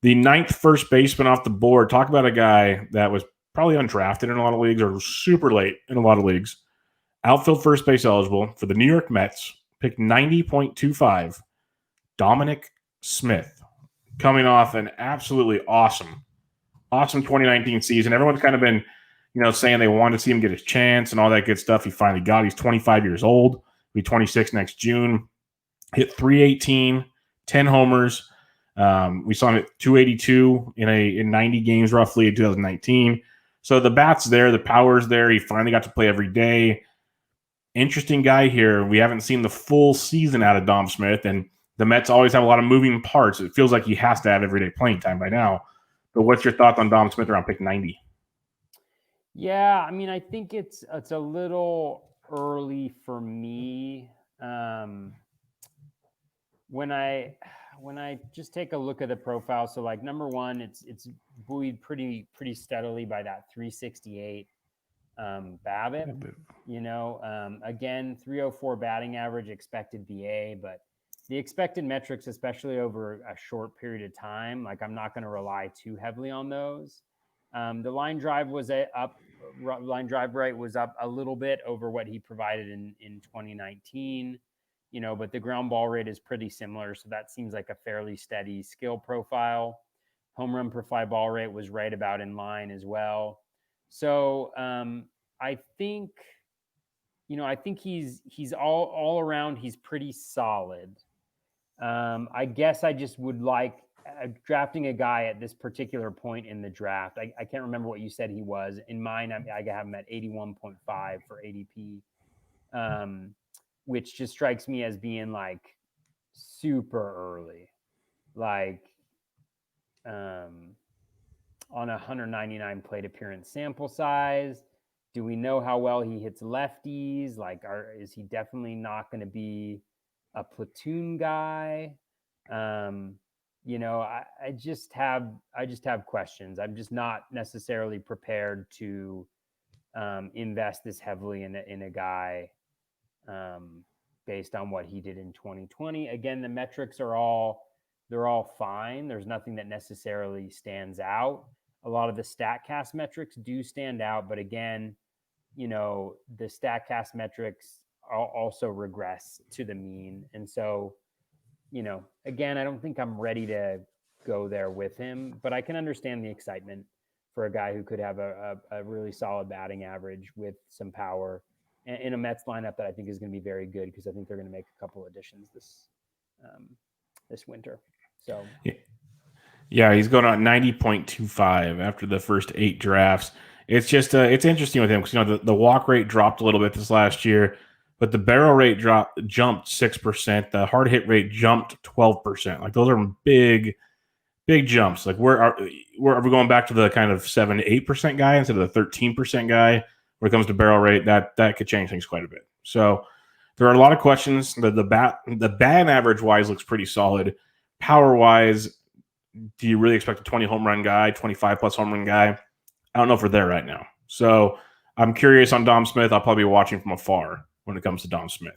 The ninth first baseman off the board. Talk about a guy that was probably undrafted in a lot of leagues or super late in a lot of leagues. Outfield first base eligible for the New York Mets, pick 90.25, Dominic Smith, coming off an absolutely awesome 2019 season. Everyone's kind of been, saying they wanted to see him get his chance and all that good stuff. He finally got. He's 25 years old. He'll be 26 next June. Hit 318, 10 homers. We saw him at 282 in 90 games roughly in 2019. So the bat's there, the power's there. He finally got to play every day. Interesting guy here. We haven't seen the full season out of Dom Smith, and the Mets always have a lot of moving parts. It feels like he has to have everyday playing time by now. But what's your thoughts on Dom Smith around pick 90? Yeah, I mean, I think it's a little early for me. When I just take a look at the profile, so like number one, it's buoyed pretty steadily by that 368 BABIP. Again, 304 batting average, expected BA, but the expected metrics, especially over a short period of time, like I'm not going to rely too heavily on those. The line drive rate was up a little bit over what he provided in 2019, but the ground ball rate is pretty similar. So that seems like a fairly steady skill profile. Home run per fly ball rate was right about in line as well. So I think, he's all around. He's pretty solid. I guess I just would like drafting a guy at this particular point in the draft. I can't remember what you said he was. In mine, I have him at 81.5 for ADP, which just strikes me as being like super early, like on a 199 plate appearance sample size. Do we know how well he hits lefties? Like, is he definitely not going to be a platoon guy? I just have questions. I'm just not necessarily prepared to invest this heavily in a guy based on what he did in 2020. Again, the metrics are all they're all fine. There's nothing that necessarily stands out. A lot of the StatCast metrics do stand out, but again, the StatCast metrics also regress to the mean. And so, again, I don't think I'm ready to go there with him, but I can understand the excitement for a guy who could have a really solid batting average with some power in a Mets lineup that I think is going to be very good, because I think they're going to make a couple additions this winter. So Yeah, he's going on 90.25 after the first 8 drafts. It's just it's interesting with him because the walk rate dropped a little bit this last year, but the barrel rate jumped 6%. The hard hit rate jumped 12%. Like those are big jumps. Like where are we going back to the kind of 7-8% guy instead of the 13% guy when it comes to barrel rate? That could change things quite a bit. So there are a lot of questions. The bat average wise looks pretty solid. Power wise, do you really expect a 20 home run guy, 25 plus home run guy? I don't know if we're there right now. So I'm curious on Dom Smith. I'll probably be watching from afar when it comes to Dom Smith.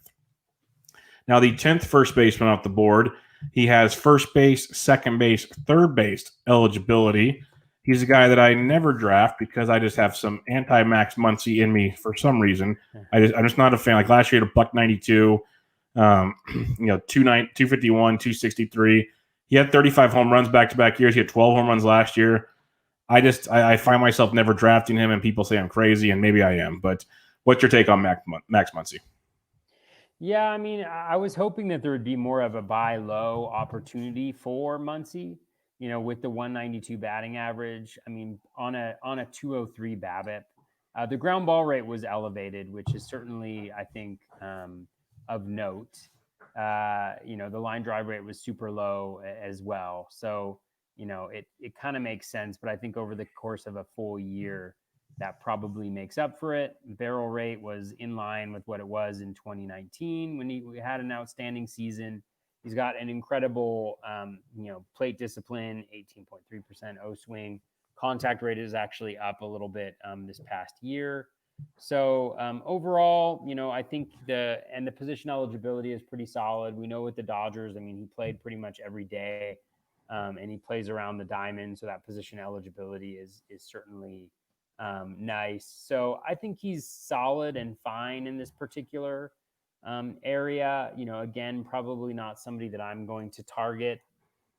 Now, the 10th first baseman off the board, he has first base, second base, third base eligibility. He's a guy that I never draft because I just have some anti-Max Muncy in me for some reason. I'm just not a fan. Like last year, a $192, 251, 263. He had 35 home runs back-to-back years. He had 12 home runs last year. I find myself never drafting him, and people say I'm crazy, and maybe I am. But what's your take on Max Muncy? Yeah, I mean, I was hoping that there would be more of a buy low opportunity for Muncy, with the 192 batting average. I mean, on a 203 BABIP, the ground ball rate was elevated, which is certainly, I think, of note. The line drive rate was super low as well. So, it kind of makes sense. But I think over the course of a full year, that probably makes up for it. Barrel rate was in line with what it was in 2019 when we had an outstanding season. He's got an incredible, plate discipline, 18.3% O swing. Contact rate is actually up a little bit this past year. So overall, I think the position eligibility is pretty solid. We know with the Dodgers, I mean, he played pretty much every day, and he plays around the diamond. So that position eligibility is certainly nice. So I think he's solid and fine in this particular area. Again, probably not somebody that I'm going to target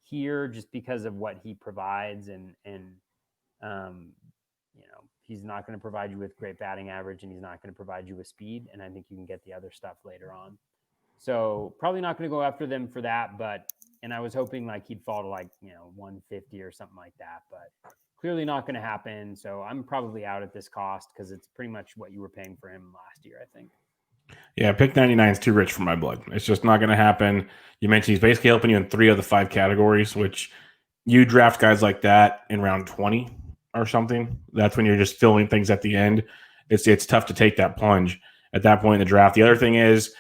here just because of what he provides, and he's not going to provide you with great batting average, and he's not going to provide you with speed. And I think you can get the other stuff later on. So probably not going to go after them for that, and I was hoping like he'd fall to 150 or something like that, but clearly not going to happen. So I'm probably out at this cost because it's pretty much what you were paying for him last year, I think. Yeah, pick 99 is too rich for my blood. It's just not going to happen. You mentioned he's basically helping you in 3 of the 5 categories, which you draft guys like that in round 20 or something. That's when you're just filling things at the end. It's tough to take that plunge at that point in the draft. The other thing is,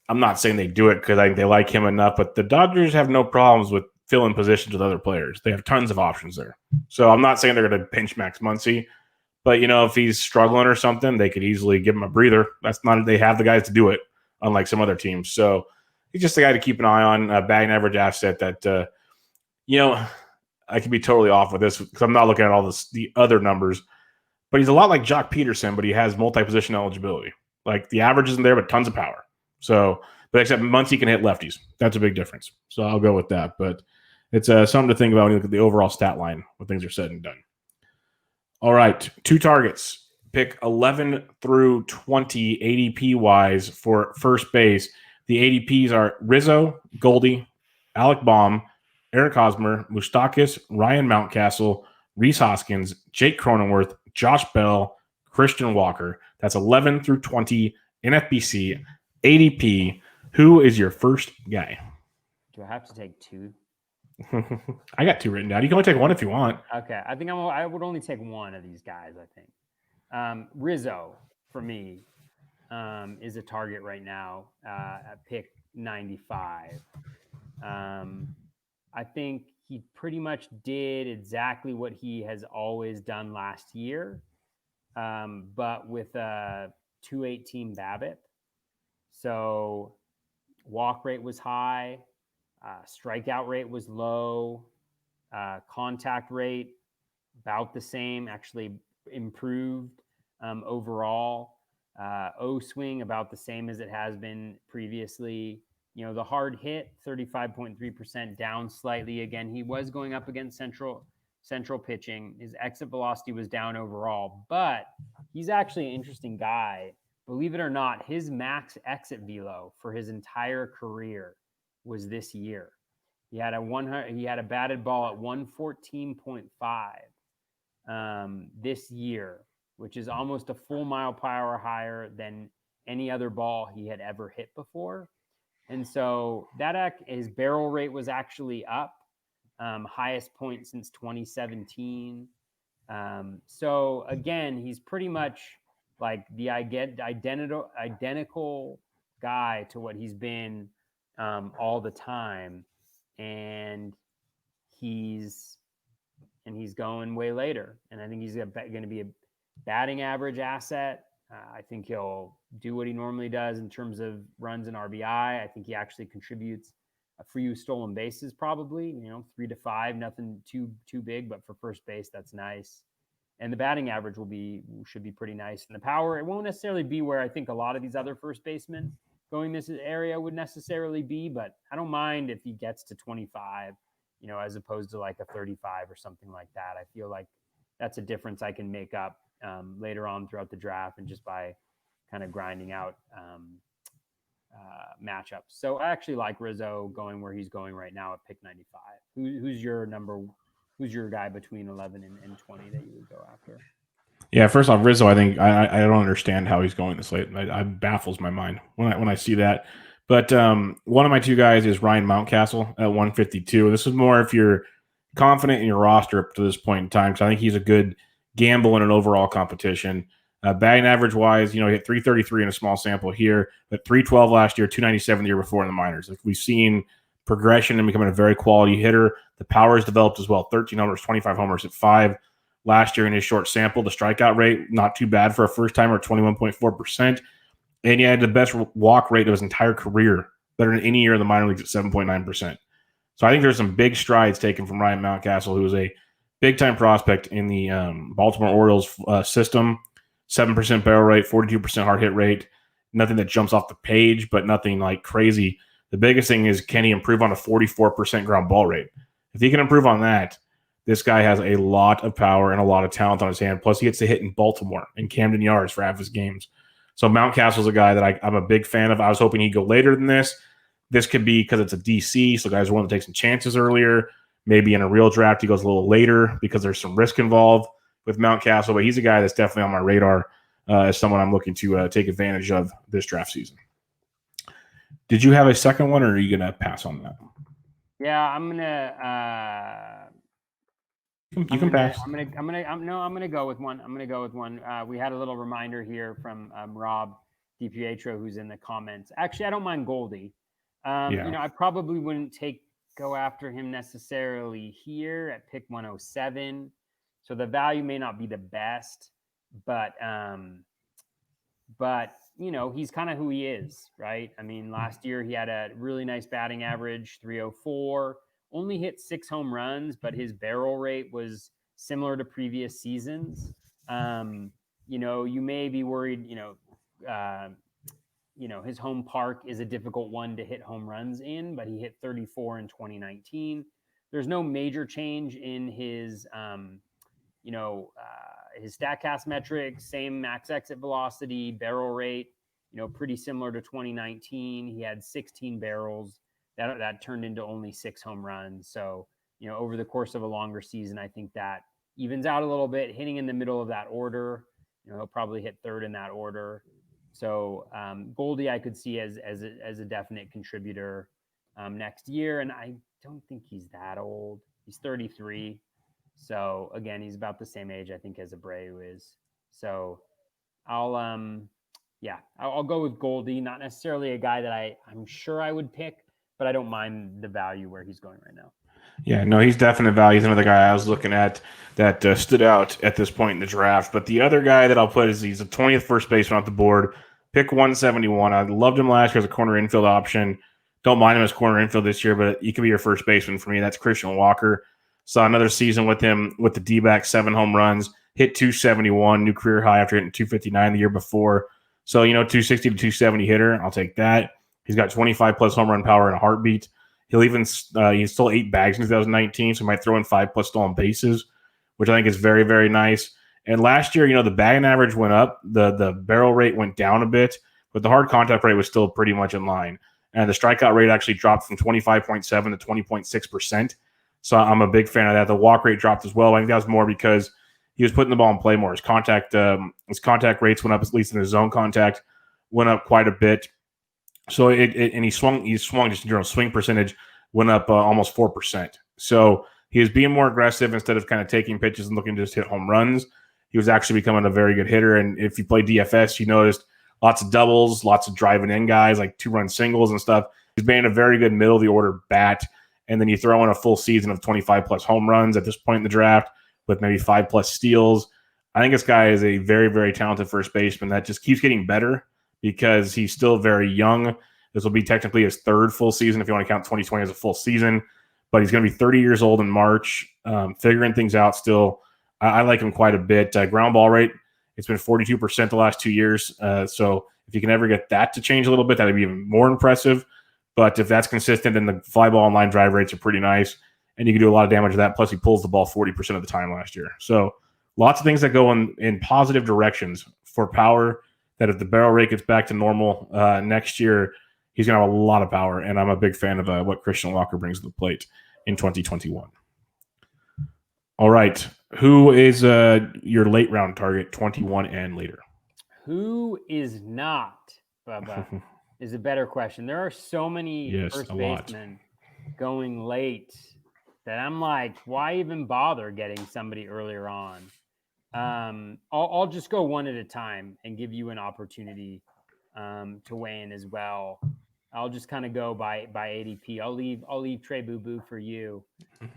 I'm not saying they do it because I think they like him enough, but the Dodgers have no problems with filling positions with other players. They have tons of options there. So I'm not saying they're going to pinch Max Muncy, but if he's struggling or something, they could easily give him a breather. They have the guys to do it, unlike some other teams. So he's just a guy to keep an eye on, a batting average asset that, I could be totally off with this because I'm not looking at all the other numbers, but he's a lot like Jock Peterson, but he has multi-position eligibility. Like the average isn't there, but tons of power. So, but except Muncy can hit lefties. That's a big difference. So I'll go with that. But it's something to think about when you look at the overall stat line when things are said and done. All right, 2 targets. Pick 11 through 20 ADP wise for first base. The ADPs are Rizzo, Goldie, Alec Baum, Eric Hosmer, Moustakas, Ryan Mountcastle, Rhys Hoskins, Jake Cronenworth, Josh Bell, Christian Walker. That's 11 through 20 NFBC ADP. Who is your first guy? Do I have to take 2? I got 2 written down. You can only take 1 if you want. Okay, I think I would only take 1 of these guys. I think Rizzo for me is a target right now at pick 95. I think he pretty much did exactly what he has always done last year, but with a 218 BABIP. So walk rate was high. Strikeout rate was low. Contact rate about the same, actually improved overall. O swing about the same as it has been previously. You know, the hard hit 35.3% down slightly. Again, he was going up against central pitching. His exit velocity was down overall, but he's actually an interesting guy. Believe it or not, his max exit velo for his entire career was this year. He had a batted ball at 114.5 this year, which is almost a full mile per hour higher than any other ball he had ever hit before. And so his barrel rate was actually up, highest point since 2017. So again, he's pretty much like the identical guy to what he's been all the time, and he's going way later. And I think he's going to be a batting average asset. I think he'll do what he normally does in terms of runs and RBI. I think he actually contributes a few stolen bases, probably, 3 to 5, nothing too big, but for first base, that's nice. And the batting average should be pretty nice. And the power, it won't necessarily be where I think a lot of these other first basemen going this area would necessarily be, but I don't mind if he gets to 25, as opposed to like a 35 or something like that. I feel like that's a difference I can make up later on throughout the draft and just by kind of grinding out matchups. So I actually like Rizzo going where he's going right now at pick 95. Who's your guy between 11 and 20 that you would go after? Yeah, first off, Rizzo, I think I don't understand how he's going this late. It baffles my mind when I see that. But one of my two guys is Ryan Mountcastle at 152. This is more if you're confident in your roster up to this point in time, because I think he's a good gamble in an overall competition. Batting average wise, he hit 333 in a small sample here, but 312 last year, 297 the year before in the minors. Like, we've seen progression and becoming a very quality hitter. The power has developed as well. 13 homers, 25 homers at 5 last year in his short sample. The strikeout rate, not too bad for a first timer, 21.4%. And he had the best walk rate of his entire career, better than any year in the minor leagues at 7.9%. So I think there's some big strides taken from Ryan Mountcastle, who is a big-time prospect in the Baltimore Orioles system. 7% barrel rate, 42% hard hit rate. Nothing that jumps off the page, but nothing like crazy. The biggest thing is, can he improve on a 44% ground ball rate? If he can improve on that, this guy has a lot of power and a lot of talent on his hand. Plus, he gets to hit in Baltimore and Camden Yards for half his games. So Mountcastle's a guy that I'm a big fan of. I was hoping he'd go later than this. This could be because it's a DC, so guys are willing to take some chances earlier. Maybe in a real draft, he goes a little later because there's some risk involved with Mountcastle. But he's a guy that's definitely on my radar as someone I'm looking to take advantage of this draft season. Did you have a second one, or are you going to pass on that? Yeah, I'm gonna. You can pass. I'm gonna go with one. We had a little reminder here from Rob DiPietro, who's in the comments. Actually, I don't mind Goldie. I probably wouldn't go after him necessarily here at pick 107. So the value may not be the best, but he's kind of who he is, right? I mean, last year he had a really nice batting average, 304. Only hit 6 home runs, but his barrel rate was similar to previous seasons. You may be worried, his home park is a difficult one to hit home runs in, but he hit 34 in 2019. There's no major change in his, his StatCast metrics, same max exit velocity, barrel rate, pretty similar to 2019. He had 16 barrels. That turned into only 6 home runs. So, over the course of a longer season, I think that evens out a little bit, hitting in the middle of that order. He'll probably hit third in that order. So Goldie, I could see as a definite contributor next year. And I don't think he's that old. He's 33. So again, he's about the same age, I think, as Abreu is. So I'll go with Goldie. Not necessarily a guy that I'm sure I would pick, but I don't mind the value where he's going right now. Yeah, no, he's definite value. He's another guy I was looking at that stood out at this point in the draft. But the other guy that I'll put is he's the 20th first baseman off the board, pick 171. I loved him last year as a corner infield option. don't mind him as corner infield this year, but he could be your first baseman for me. That's Christian Walker. Saw another season with him with the D-backs, 7 home runs, hit 271, new career high after hitting 259 the year before. So, 260 to 270 hitter, I'll take that. He's got 25 plus home run power in a heartbeat. He'll even he stole 8 bags in 2019, so he might throw in 5 plus stolen bases, which I think is very, very nice. And last year, the batting average went up, the barrel rate went down a bit, but the hard contact rate was still pretty much in line. And the strikeout rate actually dropped from 25.7 to 20.6%. So I'm a big fan of that. The walk rate dropped as well. I think that was more because he was putting the ball in play more. His contact rates went up, at least in his zone contact, went up quite a bit. So and he swung just general swing percentage went up almost 4%. So he was being more aggressive instead of kind of taking pitches and looking to just hit home runs. He was actually becoming a very good hitter. And if you play DFS, you noticed lots of doubles, lots of driving in guys, like 2-run singles and stuff. He's being a very good middle of the order bat. And then you throw in a full season of 25 plus home runs at this point in the draft with maybe 5 plus steals. I think this guy is a very, very talented first baseman that just keeps getting better because he's still very young. This will be technically his 3rd full season if you want to count 2020 as a full season. But he's going to be 30 years old in March, figuring things out still. I like him quite a bit. Ground ball rate, it's been 42% the last 2 years. So if you can ever get that to change a little bit, that would be even more impressive. But if that's consistent, then the fly ball and line drive rates are pretty nice. And you can do a lot of damage with that. Plus, he pulls the ball 40% of the time last year. So lots of things that go in positive directions for power, that if the barrel rate gets back to normal next year, he's going to have a lot of power. And I'm a big fan of what Christian Walker brings to the plate in 2021. All right. Who is your late round target, 21 and later? Who is not, Bubba, is a better question. There are so many first basemen going late that I'm like, why even bother getting somebody earlier on? I'll just go one at a time and give you an opportunity to weigh in as well. I'll just kind of go by ADP. I'll leave Trey Boo Boo for you,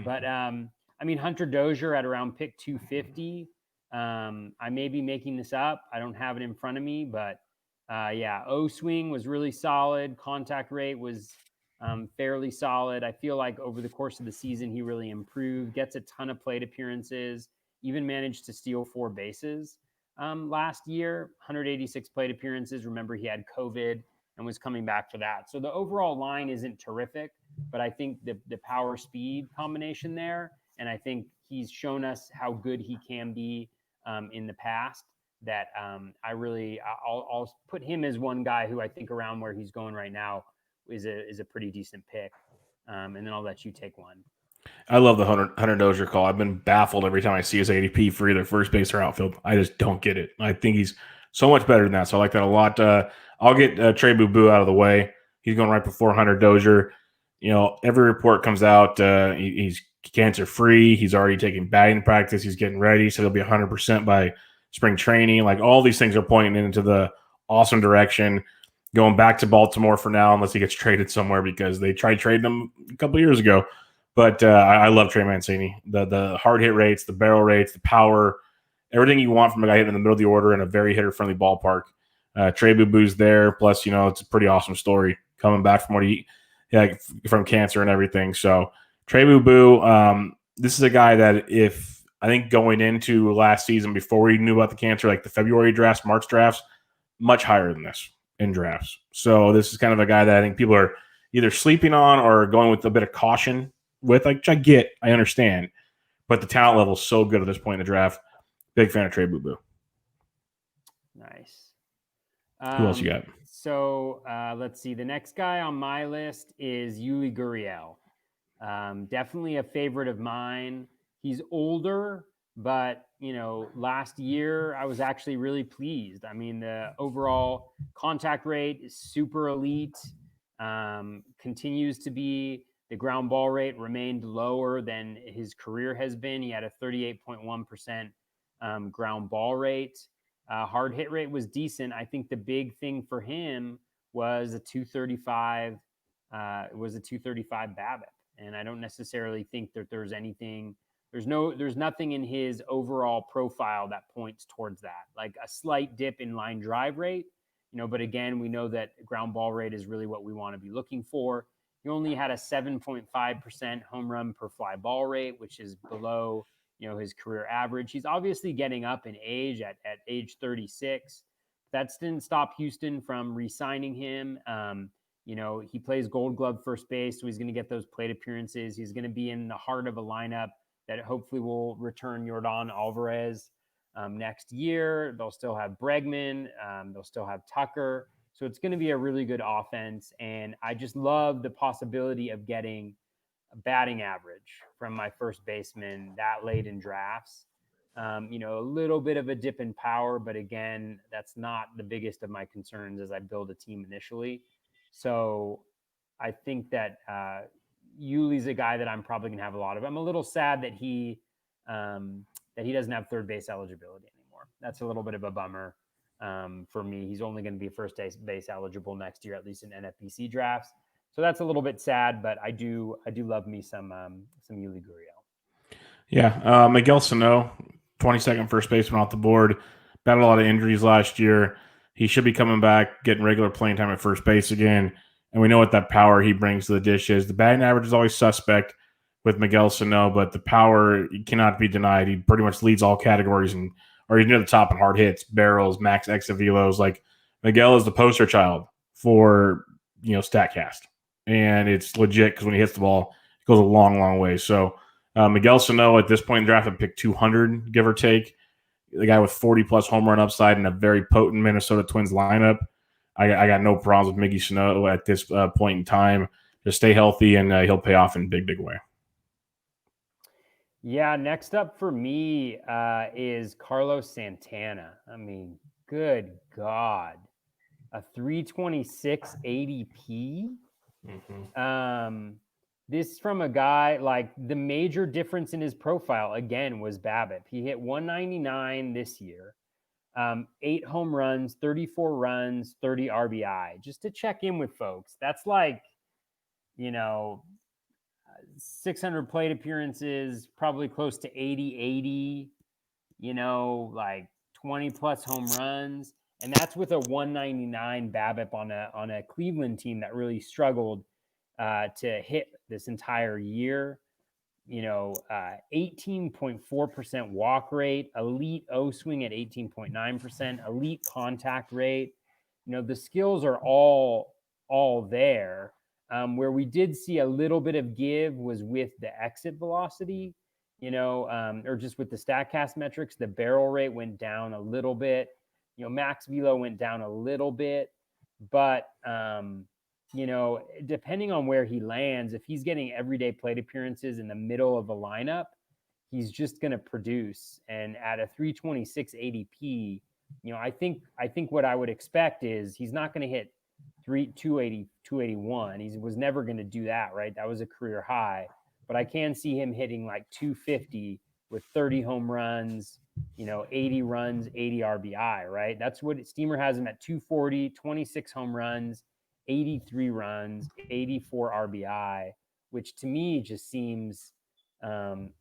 but Hunter Dozier at around pick 250. I may be making this up. I don't have it in front of me, but O swing was really solid. Contact rate was fairly solid. I feel like over the course of the season, he really improved, gets a ton of plate appearances, even managed to steal 4 bases last year, 186 plate appearances. Remember, he had COVID and was coming back for that. So the overall line isn't terrific, but I think the power speed combination there, and I think he's shown us how good he can be in the past, that I'll put him as one guy who I think around where he's going right now is a pretty decent pick. And then I'll let you take one. I love the Hunter Dozier call. I've been baffled every time I see his ADP for either first base or outfield. I just don't get it. I think he's so much better than that. So I like that a lot. I'll get Trey Boo Boo out of the way. He's going right before Hunter Dozier. Every report comes out. He's cancer free. He's already taking batting practice. He's getting ready. So he'll be 100% by spring training. Like, all these things are pointing into the awesome direction. Going back to Baltimore for now, unless he gets traded somewhere, because they tried trading him a couple years ago. But I love Trey Mancini. The hard hit rates, the barrel rates, the power, everything you want from a guy hitting in the middle of the order in a very hitter-friendly ballpark. Trey Boo Boo's there. Plus, it's a pretty awesome story coming back from from cancer and everything. So Trey Boo Boo, this is a guy that I think going into last season, before we knew about the cancer, like the February drafts, March drafts, much higher than this in drafts. So this is kind of a guy that I think people are either sleeping on or going with a bit of caution with, which I understand, but the talent level is so good at this point in the draft. Big fan of Trey Boo Boo. Nice. Who else you got? So let's see. The next guy on my list is Yuli Gurriel. Definitely a favorite of mine. He's older, but last year I was actually really pleased. The overall contact rate is super elite. Continues to be. The ground ball rate remained lower than his career has been. He had a 38.1% ground ball rate. Hard hit rate was decent. I think the big thing for him was a 235. It was a 235 BABIP, and I don't necessarily think that there's anything. There's nothing in his overall profile that points towards that. Like a slight dip in line drive rate, but again, we know that ground ball rate is really what we want to be looking for. he only had a 7.5% home run per fly ball rate, which is below, his career average. He's obviously getting up in age at age 36. That didn't stop Houston from re-signing him. He plays Gold Glove first base, so he's going to get those plate appearances. He's going to be in the heart of a lineup that hopefully will return Yordan Alvarez next year. They'll still have Bregman. They'll still have Tucker. So it's going to be a really good offense. And I just love the possibility of getting a batting average from my first baseman that late in drafts. A little bit of a dip in power, but again, that's not the biggest of my concerns as I build a team initially. So I think that Yuli's a guy that I'm probably going to have a lot of. I'm a little sad that he doesn't have third base eligibility anymore. That's a little bit of a bummer for me. He's only going to be first base eligible next year, at least in NFBC drafts. So that's a little bit sad, but I do love me some Yuli Gurriel. Yeah, Miguel Sano, 22nd first baseman off the board. Battled a lot of injuries last year. He should be coming back, getting regular playing time at first base again. And we know what that power he brings to the dish is. The batting average is always suspect with Miguel Sano, but the power cannot be denied. He pretty much leads all categories, or he's near the top in hard hits, barrels, max exit velos. Like, Miguel is the poster child for StatCast, and it's legit because when he hits the ball, it goes a long, long way. So Miguel Sano at this point in the draft, I'd pick 200, give or take. The guy with 40-plus home run upside in a very potent Minnesota Twins lineup. I got no problems with Miggy Sano at this point in time. Just stay healthy, and he'll pay off in a big, big way. Yeah, next up for me is Carlos Santana. I mean, good God. A 326 ADP. Mm-hmm. This from a guy, like, the major difference in his profile, again, was BABIP. He hit 199 this year. 8 home runs, 34 runs, 30 RBI. Just to check in with folks, that's like, 600 plate appearances, probably close to 80, like 20 plus home runs. And that's with a 199 BABIP on a Cleveland team that really struggled to hit this entire year. 18.4% walk rate, elite O swing at 18.9%, elite contact rate. The skills are all there. Where we did see a little bit of give was with the exit velocity, or just with the StatCast metrics. The barrel rate went down a little bit. Max velo went down a little bit, but depending on where he lands, if he's getting everyday plate appearances in the middle of the lineup, he's just going to produce. And at a 326 ADP, I think what I would expect is he's not going to hit 280, 281. He was never going to do that, right? That was a career high. But I can see him hitting like 250 with 30 home runs, 80 runs, 80 RBI, right? That's what Steamer has him at: 240, 26 home runs, 83 runs, 84 RBI, which to me just seems,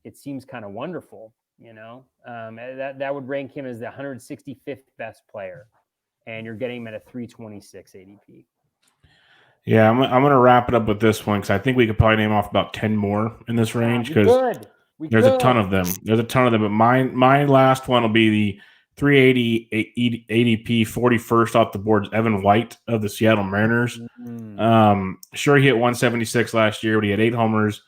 it seems kind of wonderful, that would rank him as the 165th best player, and you're getting him at a 326 ADP. Yeah, I'm going to wrap it up with this one because I think we could probably name off about 10 more in this range because there's a ton of them. But my last one will be the 380 ADP, 41st off the board, Evan White of the Seattle Mariners. Mm-hmm. Sure, he hit 176 last year, but he had 8 homers,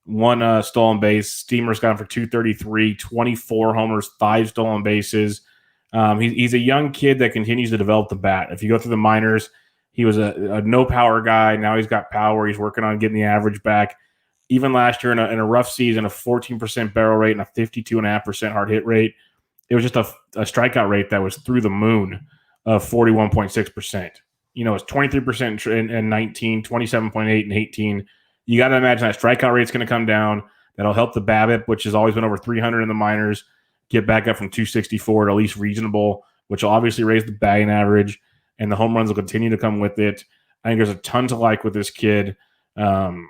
1 stolen base. Steamer's got him for 233, 24 homers, 5 stolen bases. He's a young kid that continues to develop the bat. If you go through the minors, he was a no-power guy. Now he's got power. He's working on getting the average back. Even last year in a rough season, a 14% barrel rate and a 52.5% hard hit rate. It was just a strikeout rate that was through the moon of 41.6%. It's 23% in 19, 27.8 in 18. You got to imagine that strikeout rate's going to come down. That'll help the BABIP, which has always been over 300 in the minors, get back up from 264 to at least reasonable, which will obviously raise the batting average, and the home runs will continue to come with it. I think there's a ton to like with this kid. Ground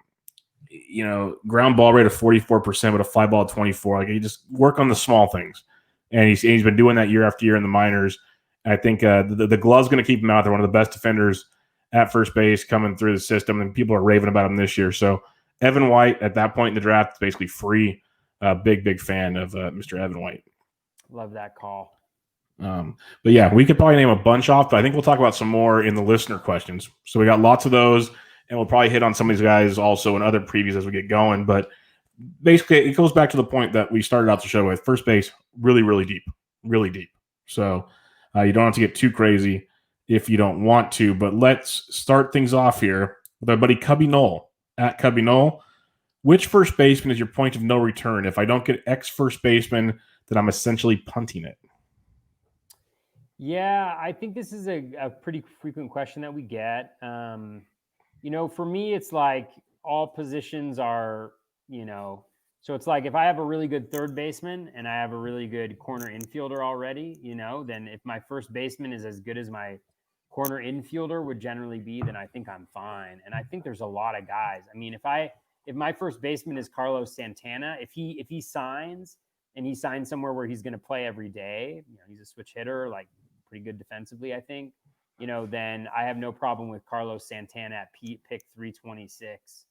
ball rate of 44%, but a fly ball of 24. Like, you just work on the small things, and he's been doing that year after year in the minors. And I think the glove's going to keep him out there. One of the best defenders at first base coming through the system, and people are raving about him this year. So Evan White at that point in the draft is basically free. Big fan of Mr. Evan White. Love that call. But yeah, we could probably name a bunch off, but I think we'll talk about some more in the listener questions. So we got lots of those, and we'll probably hit on some of these guys also in other previews as we get going. But basically, it goes back to the point that we started out the show with. First base, really deep. So you don't have to get too crazy if you don't want to. But let's start things off here with our buddy Cubby Knoll at Cubby Knoll. Which first baseman is your point of no return? If I don't get X first baseman, then I'm essentially punting it. Yeah, I think this is a pretty frequent question that we get. For me, it's like all positions are, so it's like if I have a really good third baseman and I have a really good corner infielder already, then if my first baseman is as good as my corner infielder would generally be, then I think I'm fine. And I think there's a lot of guys. I mean, if my first baseman is Carlos Santana, if he signs and he signs somewhere where he's going to play every day, he's a switch hitter, like pretty good defensively, I think, then I have no problem with Carlos Santana at pick 326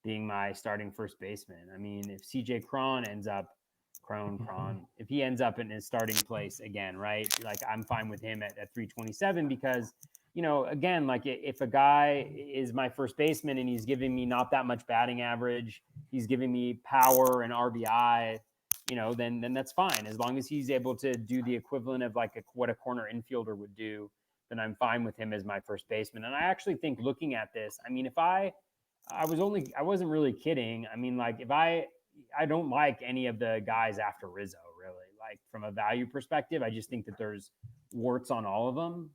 being my starting first baseman. I mean, if CJ Cron ends up, if he ends up in his starting place again, right? Like I'm fine with him at 327 because, again, like if a guy is my first baseman and he's giving me not that much batting average, he's giving me power and RBI, then that's fine. As long as he's able to do the equivalent of like what a corner infielder would do, then I'm fine with him as my first baseman. And I actually think looking at this, I mean, if I wasn't really kidding. I mean, like if I don't like any of the guys after Rizzo, really. Like from a value perspective, I just think that there's warts on all of them.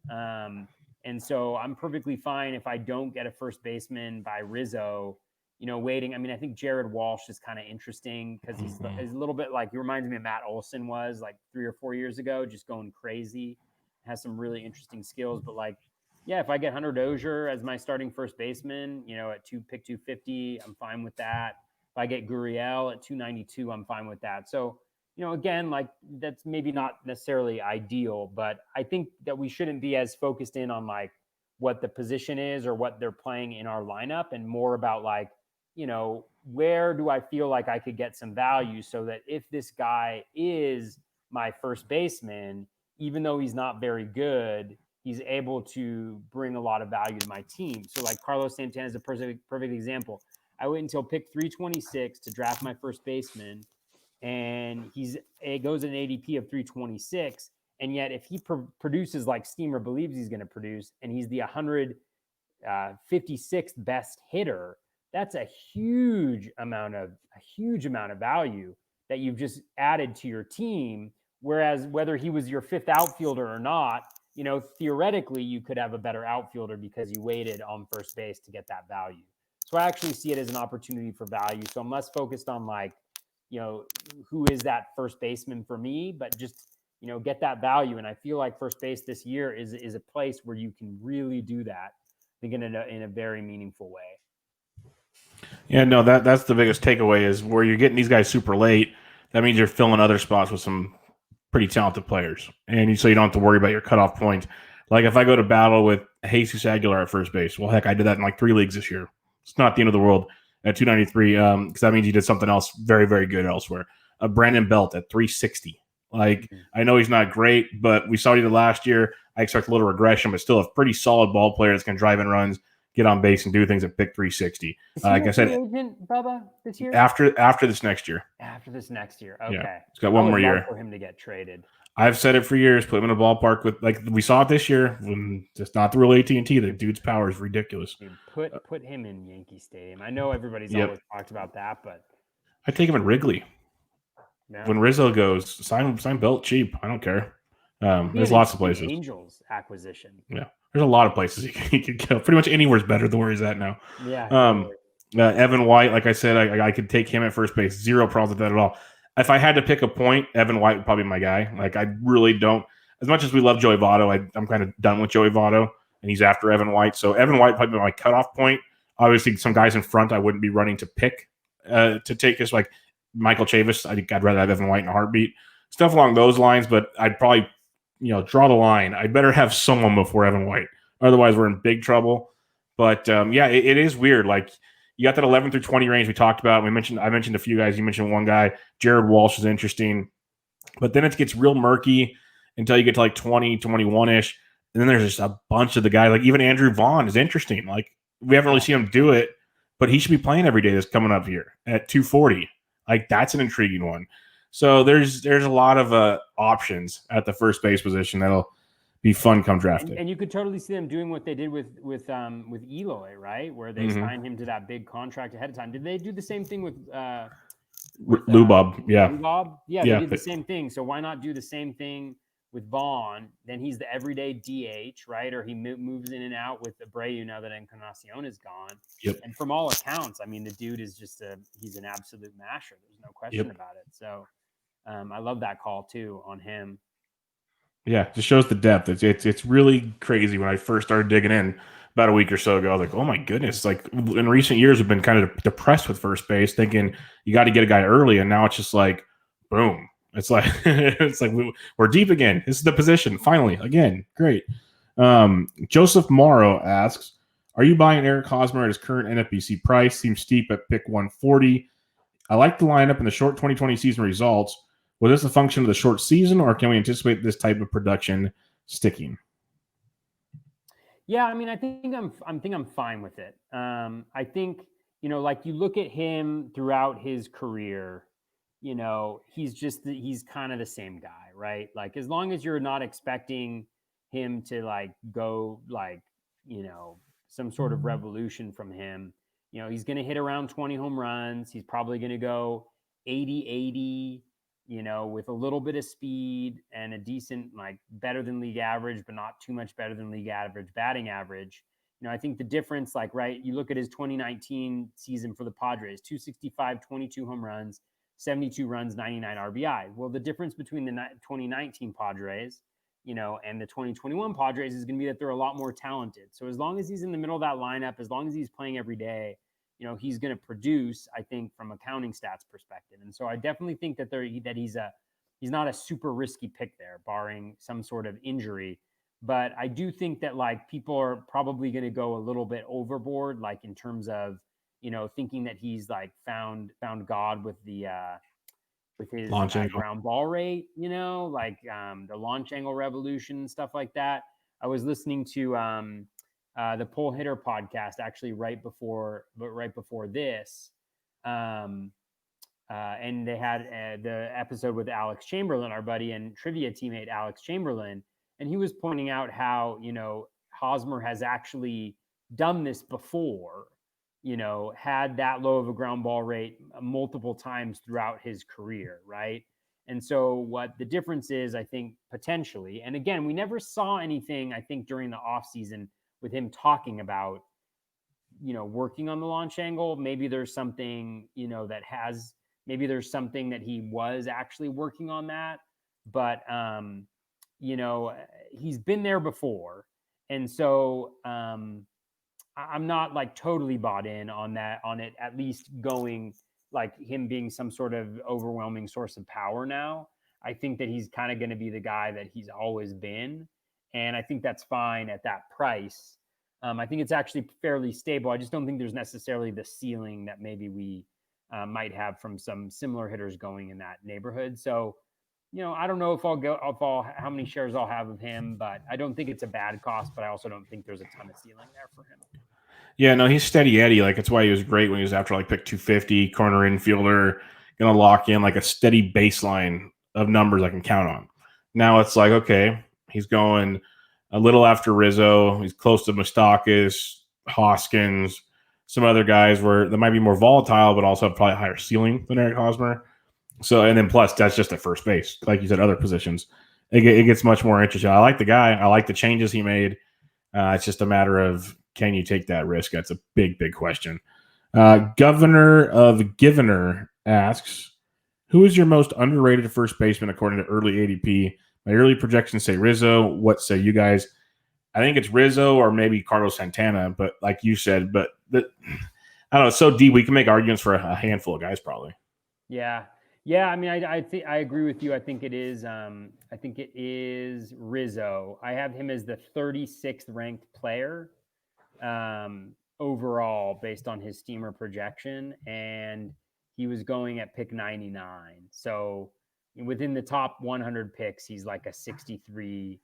And so I'm perfectly fine if I don't get a first baseman by Rizzo, waiting. I mean, I think Jared Walsh is kind of interesting because he's a little bit like, he reminds me of Matt Olson was like 3 or 4 years ago, just going crazy, has some really interesting skills. But like, yeah, if I get Hunter Dozier as my starting first baseman, at pick 250, I'm fine with that. If I get Gurriel at 292, I'm fine with that. So, again, like that's maybe not necessarily ideal, but I think that we shouldn't be as focused in on like what the position is or what they're playing in our lineup and more about like, where do I feel like I could get some value so that if this guy is my first baseman, even though he's not very good, he's able to bring a lot of value to my team. So like Carlos Santana is a perfect example. I wait until pick 326 to draft my first baseman, and it goes an ADP of 326. And yet if he produces like Steamer believes he's going to produce, and he's the 156th best hitter, that's a huge amount of value that you've just added to your team. Whereas whether he was your fifth outfielder or not, theoretically you could have a better outfielder because you waited on first base to get that value. So I actually see it as an opportunity for value. So I'm less focused on like, who is that first baseman for me, but just, get that value. And I feel like first base this year is a place where you can really do that, I think in a very meaningful way. Yeah, no, that's the biggest takeaway is where you're getting these guys super late. That means you're filling other spots with some pretty talented players, and so you don't have to worry about your cutoff point. Like if I go to battle with Jesus Aguilar at first base, well, heck, I did that in like 3 leagues this year. It's not the end of the world at 293 because that means you did something else very, very good elsewhere. Brandon Belt at 360. Like I know he's not great, but we saw what he did last year. I expect a little regression, but still a pretty solid ball player that's going to drive in runs, get on base, and do things at pick 360. Like I said, agent, Bubba, this year? After this next year. After this next year, okay. Yeah, he's got one more year for him to get traded. I've said it for years. Put him in a ballpark with like we saw it this year. When just not the real AT&T. The dude's power is ridiculous. Dude, put him in Yankee Stadium. I know everybody's always talked about that, but I take him in Wrigley. Yeah. When Rizzo goes, sign Belt cheap. I don't care. There's lots of places. Angels acquisition. Yeah, there's a lot of places he could go. Pretty much anywhere's better than where he's at now. Yeah. Totally. Evan White, like I said, I could take him at first base. Zero problems with that at all. If I had to pick a point, Evan White would probably be my guy. Like I really don't. As much as we love Joey Votto, I'm kind of done with Joey Votto, and he's after Evan White. So Evan White probably be my cutoff point. Obviously, some guys in front I wouldn't be running to pick to take this, like Michael Chavis. I think I'd rather have Evan White in a heartbeat. Stuff along those lines, but I'd probably draw the line. I'd better have someone before Evan White. Otherwise, we're in big trouble. But yeah, it is weird. Like you got that 11 through 20 range we talked about. I mentioned a few guys. You mentioned one guy, Jared Walsh, is interesting. But then it gets real murky until you get to like 20, 21 ish. And then there's just a bunch of the guys. Like even Andrew Vaughn is interesting. Like we haven't really seen him do it, but he should be playing every day that's coming up here at 240. Like that's an intriguing one. So there's a lot of options at the first base position that'll be fun come draft day. And you could totally see them doing what they did with Eloy, right? Where they signed him to that big contract ahead of time. Did they do the same thing with Lubob? Yeah. Lubob? Yeah, they did the same thing. So why not do the same thing with Vaughn? Then he's the everyday DH, right? Or he moves in and out with Abreu now that Encarnacion is gone. Yep. And from all accounts, I mean, the dude is he's an absolute masher. There's no question about it. So I love that call too on him. Yeah, just shows the depth. It's really crazy. When I first started digging in about a week or so ago, I was like, oh my goodness. Like in recent years, we've been kind of depressed with first base, thinking you got to get a guy early, and now it's just like, boom. It's like we're deep again. This is the position finally again. Great. Joseph Morrow asks, are you buying Eric Hosmer at his current NFBC price? Seems steep at pick 140. I like the lineup in the short 2020 season results. Was this a function of the short season, or can we anticipate this type of production sticking? Yeah, I mean, I think I'm fine with it. I think, like you look at him throughout his career, he's kind of the same guy, right? Like as long as you're not expecting him to like go like, some sort of revolution from him, he's going to hit around 20 home runs. He's probably going to go 80-80, with a little bit of speed and a decent, like better than league average, but not too much better than league average batting average. I think the difference, like, right, you look at his 2019 season for the Padres, 265, 22 home runs, 72 runs, 99 RBI. Well, the difference between the 2019 Padres, and the 2021 Padres is going to be that they're a lot more talented. So as long as he's in the middle of that lineup, as long as he's playing every day, he's going to produce, I think, from a counting stats perspective. And so I definitely think that he's not a super risky pick there, barring some sort of injury. But I do think that like people are probably going to go a little bit overboard, like in terms of, thinking that he's like found God with his ground ball rate, like the launch angle revolution, stuff like that. I was listening to the Pull Hitter podcast actually right before this, and they had the episode with Alex Chamberlain, our buddy and trivia teammate Alex Chamberlain, and he was pointing out how Hosmer has actually done this before. Had that low of a ground ball rate multiple times throughout his career, right? And so what the difference is, I think, potentially, and again, we never saw anything, I think, during the offseason with him talking about, working on the launch angle. Maybe there's something, maybe there's something that he was actually working on that, but, he's been there before. And so, I'm not like totally bought in on it, at least going like him being some sort of overwhelming source of power now. I think that he's kind of going to be the guy that he's always been. And I think that's fine at that price. I think it's actually fairly stable. I just don't think there's necessarily the ceiling that maybe we might have from some similar hitters going in that neighborhood. So, I don't know if how many shares I'll have of him, but I don't think it's a bad cost, but I also don't think there's a ton of ceiling there for him. Yeah, no, he's steady Eddie. Like, it's why he was great when he was after like pick 250, corner infielder, going to lock in like a steady baseline of numbers I can count on. Now it's like, okay, he's going a little after Rizzo. He's close to Moustakas, Hoskins, some other guys where they might be more volatile, but also have probably a higher ceiling than Eric Hosmer. So, and then plus that's just at first base. Like you said, other positions. It gets much more interesting. I like the guy. I like the changes he made. It's just a matter of, can you take that risk? That's a big, big question. Governor of Givener asks, who is your most underrated first baseman according to early ADP? My early projections say Rizzo. What say you guys? I think it's Rizzo or maybe Carlos Santana, but like you said, I don't know. It's so deep. We can make arguments for a handful of guys probably. Yeah. Yeah, I mean, I think I agree with you. I think it is. I think it is Rizzo. I have him as the 36th ranked player. overall based on his steamer projection, and he was going at pick 99. So within the top 100 picks, he's like a 63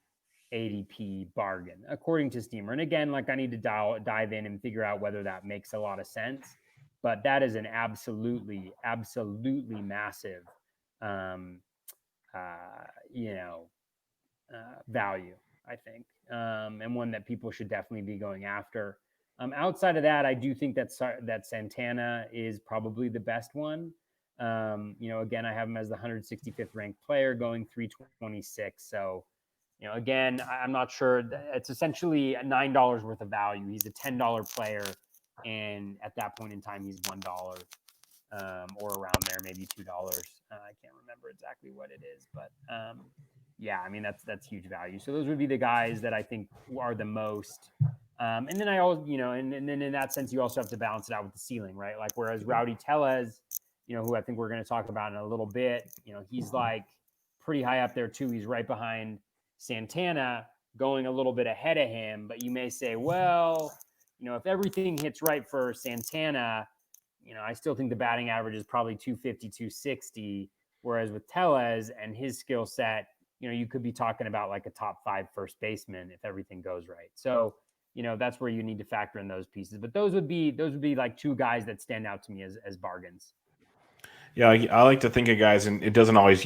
ADP bargain according to steamer. And again, like I need to dive in and figure out whether that makes a lot of sense, but that is an absolutely massive um, uh, you know value, I think, and one that people should definitely be going after. Outside of that, I do think that Santana is probably the best one. Again, I have him as the 165th ranked player, going 326. So, again, I'm not sure. It's essentially $9 worth of value. He's a $10 player, and at that point in time, he's $1 or around there, maybe $2. I can't remember exactly what it is, but yeah, I mean that's huge value. So those would be the guys that I think are the most. And then I always, and then in that sense, you also have to balance it out with the ceiling, right? Like whereas Rowdy Tellez, who I think we're going to talk about in a little bit, he's like pretty high up there too. He's right behind Santana, going a little bit ahead of him. But you may say, well, if everything hits right for Santana, I still think the batting average is probably 250, 260. Whereas with Tellez and his skill set, you could be talking about like a top 5 first baseman if everything goes right. So, that's where you need to factor in those pieces. But those would be like two guys that stand out to me as bargains. Yeah, I like to think of guys, and it doesn't always,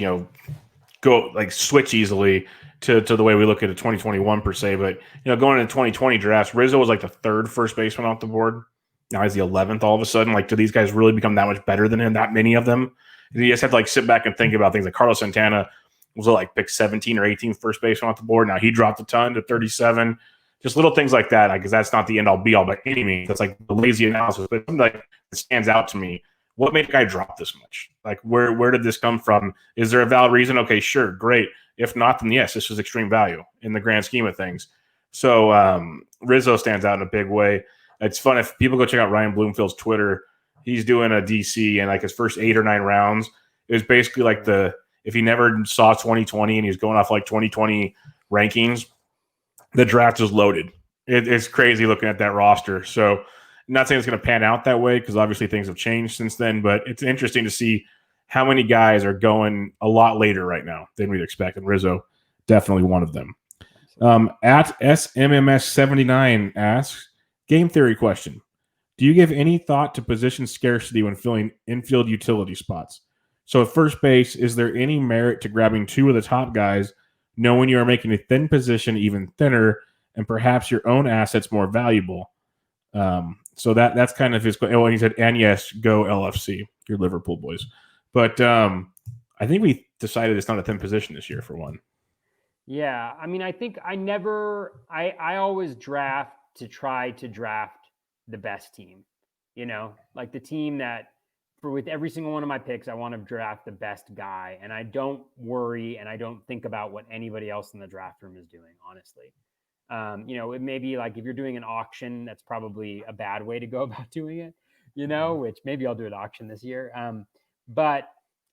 go like switch easily to the way we look at a 2021 per se. But going into 2020 drafts, Rizzo was like the 3rd first baseman off the board. Now he's the 11th. All of a sudden, like, do these guys really become that much better than him? That many of them? You just have to like sit back and think about things like Carlos Santana was like pick 17 or 18 first baseman off the board. Now he dropped a ton to 37. Just little things like that, because that's not the end all be all by any means. That's like the lazy analysis, but something like that stands out to me. What made a guy drop this much? Like, where did this come from? Is there a valid reason? Okay, sure, great. If not, then yes, this was extreme value in the grand scheme of things. So Rizzo stands out in a big way. It's fun if people go check out Ryan Bloomfield's Twitter. He's doing a DC, and like his first 8 or 9 rounds, it was basically like if he never saw 2020 and he's going off like 2020 rankings, the draft is loaded. It's crazy looking at that roster. So I'm not saying it's going to pan out that way because obviously things have changed since then, but it's interesting to see how many guys are going a lot later right now than we'd expect. And Rizzo, definitely one of them. At SMMS79 asks, game theory question. Do you give any thought to position scarcity when filling infield utility spots? So at first base, is there any merit to grabbing 2 of the top guys, knowing you are making a thin position even thinner and perhaps your own assets more valuable? So that's kind of his. Oh, and he said, and yes, go LFC, your Liverpool boys. But I think we decided it's not a thin position this year for one. Yeah, I mean, I think I always draft to try to draft the best team. Like the team that with every single one of my picks, I want to draft the best guy, and I don't worry and I don't think about what anybody else in the draft room is doing. Honestly, it may be like if you're doing an auction, that's probably a bad way to go about doing it. Which maybe I'll do an auction this year. But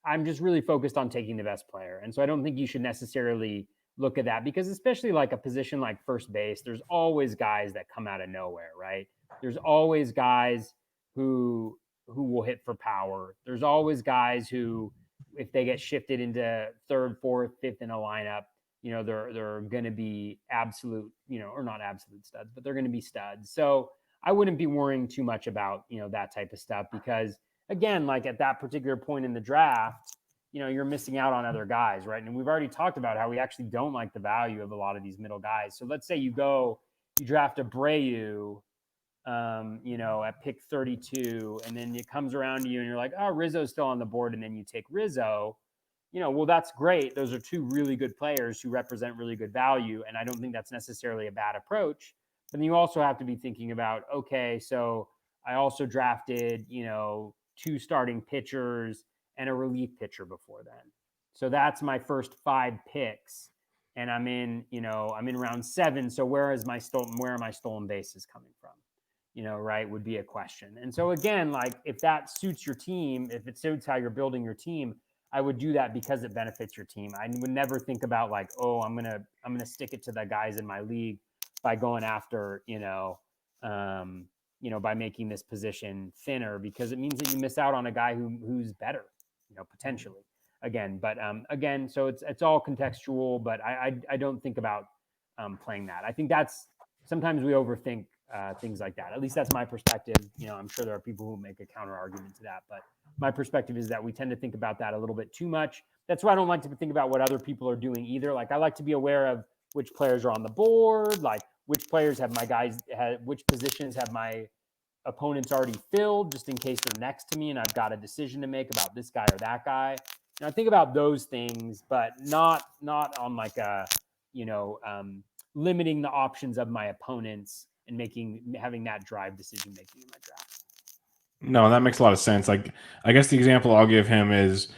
I'm just really focused on taking the best player, and so I don't think you should necessarily look at that because especially like a position like first base, there's always guys that come out of nowhere, right? There's always guys who will hit for power. There's always guys who, if they get shifted into 3rd, 4th, 5th in a lineup, they're going to be absolute, or not absolute studs, but they're going to be studs. So I wouldn't be worrying too much about, that type of stuff because again, like at that particular point in the draft, you're missing out on other guys, right? And we've already talked about how we actually don't like the value of a lot of these middle guys. So let's say you draft Abreu, at pick 32, and then it comes around to you and you're like, oh, Rizzo's still on the board. And then you take Rizzo, well, that's great. Those are 2 really good players who represent really good value. And I don't think that's necessarily a bad approach. But then you also have to be thinking about, okay, so I also drafted, 2 starting pitchers and a relief pitcher before then. So that's my first 5 picks. And I'm in round 7. So where are my stolen bases coming from? Right, would be a question. And so again, like if that suits your team, if it suits how you're building your team, I would do that because it benefits your team. I would never think about like, oh, I'm gonna stick it to the guys in my league by going after, by making this position thinner, because it means that you miss out on a guy who's better, potentially. Again, so it's all contextual, but I don't think about playing that. I think that's sometimes we overthink things like that. At least that's my perspective. I'm sure there are people who make a counter argument to that, but my perspective is that we tend to think about that a little bit too much. That's why I don't like to think about what other people are doing either. Like, I like to be aware of which players are on the board, like which players have my guys, which positions have my opponents already filled, just in case they're next to me and I've got a decision to make about this guy or that guy. And I think about those things, but not on like a, limiting the options of my opponents and having that drive decision making in my draft. No, that makes a lot of sense. Like, I guess the example I'll give him is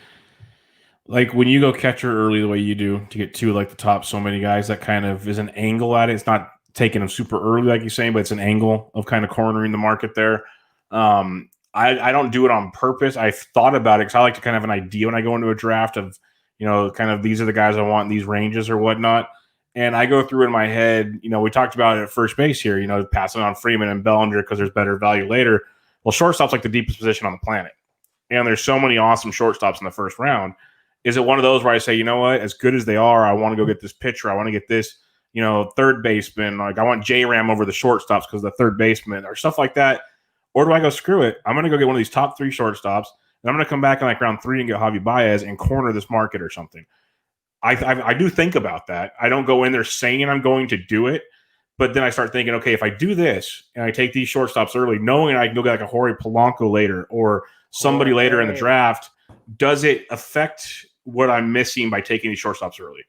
like when you go catcher early the way you do to get to like the top so many guys, that kind of is an angle at it. It's not taking them super early, like you're saying, but it's an angle of kind of cornering the market there. I don't do it on purpose. I've thought about it because I like to kind of have an idea when I go into a draft of, kind of these are the guys I want in these ranges or whatnot. And I go through in my head, we talked about it at first base here, passing on Freeman and Bellinger because there's better value later. Well, shortstop's like the deepest position on the planet. And there's so many awesome shortstops in the first round. Is it one of those where I say, you know what, as good as they are, I want to go get this pitcher. I want to get this, third baseman. Like, I want J-Ram over the shortstops because the third baseman or stuff like that. Or do I go, screw it, I'm going to go get one of these top 3 shortstops, and I'm going to come back in like round 3 and get Javi Baez and corner this market or something. I do think about that. I don't go in there saying I'm going to do it, but then I start thinking, okay, if I do this and I take these shortstops early, knowing I can go get like a Jorge Polanco later or somebody later in the draft, does it affect what I'm missing by taking these shortstops early?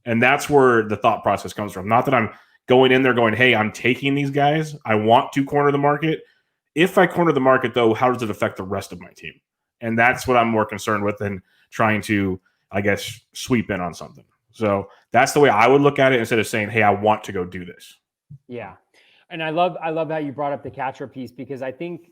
And that's where the thought process comes from. Not that I'm going in there going, hey, I'm taking these guys. I want to corner the market. If I corner the market, though, how does it affect the rest of my team? And that's what I'm more concerned with than trying to, I guess, sweep in on something. So that's the way I would look at it instead of saying, hey, I want to go do this. Yeah. And I love how you brought up the catcher piece, because I think,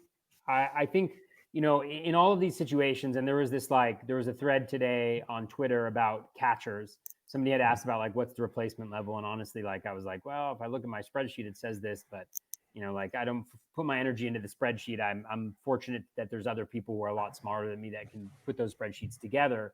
in all of these situations, and there was a thread today on Twitter about catchers. Somebody had asked about like, what's the replacement level? And honestly, like, I was like, well, if I look at my spreadsheet, it says this, but like, I don't put my energy into the spreadsheet. I'm fortunate that there's other people who are a lot smarter than me that can put those spreadsheets together.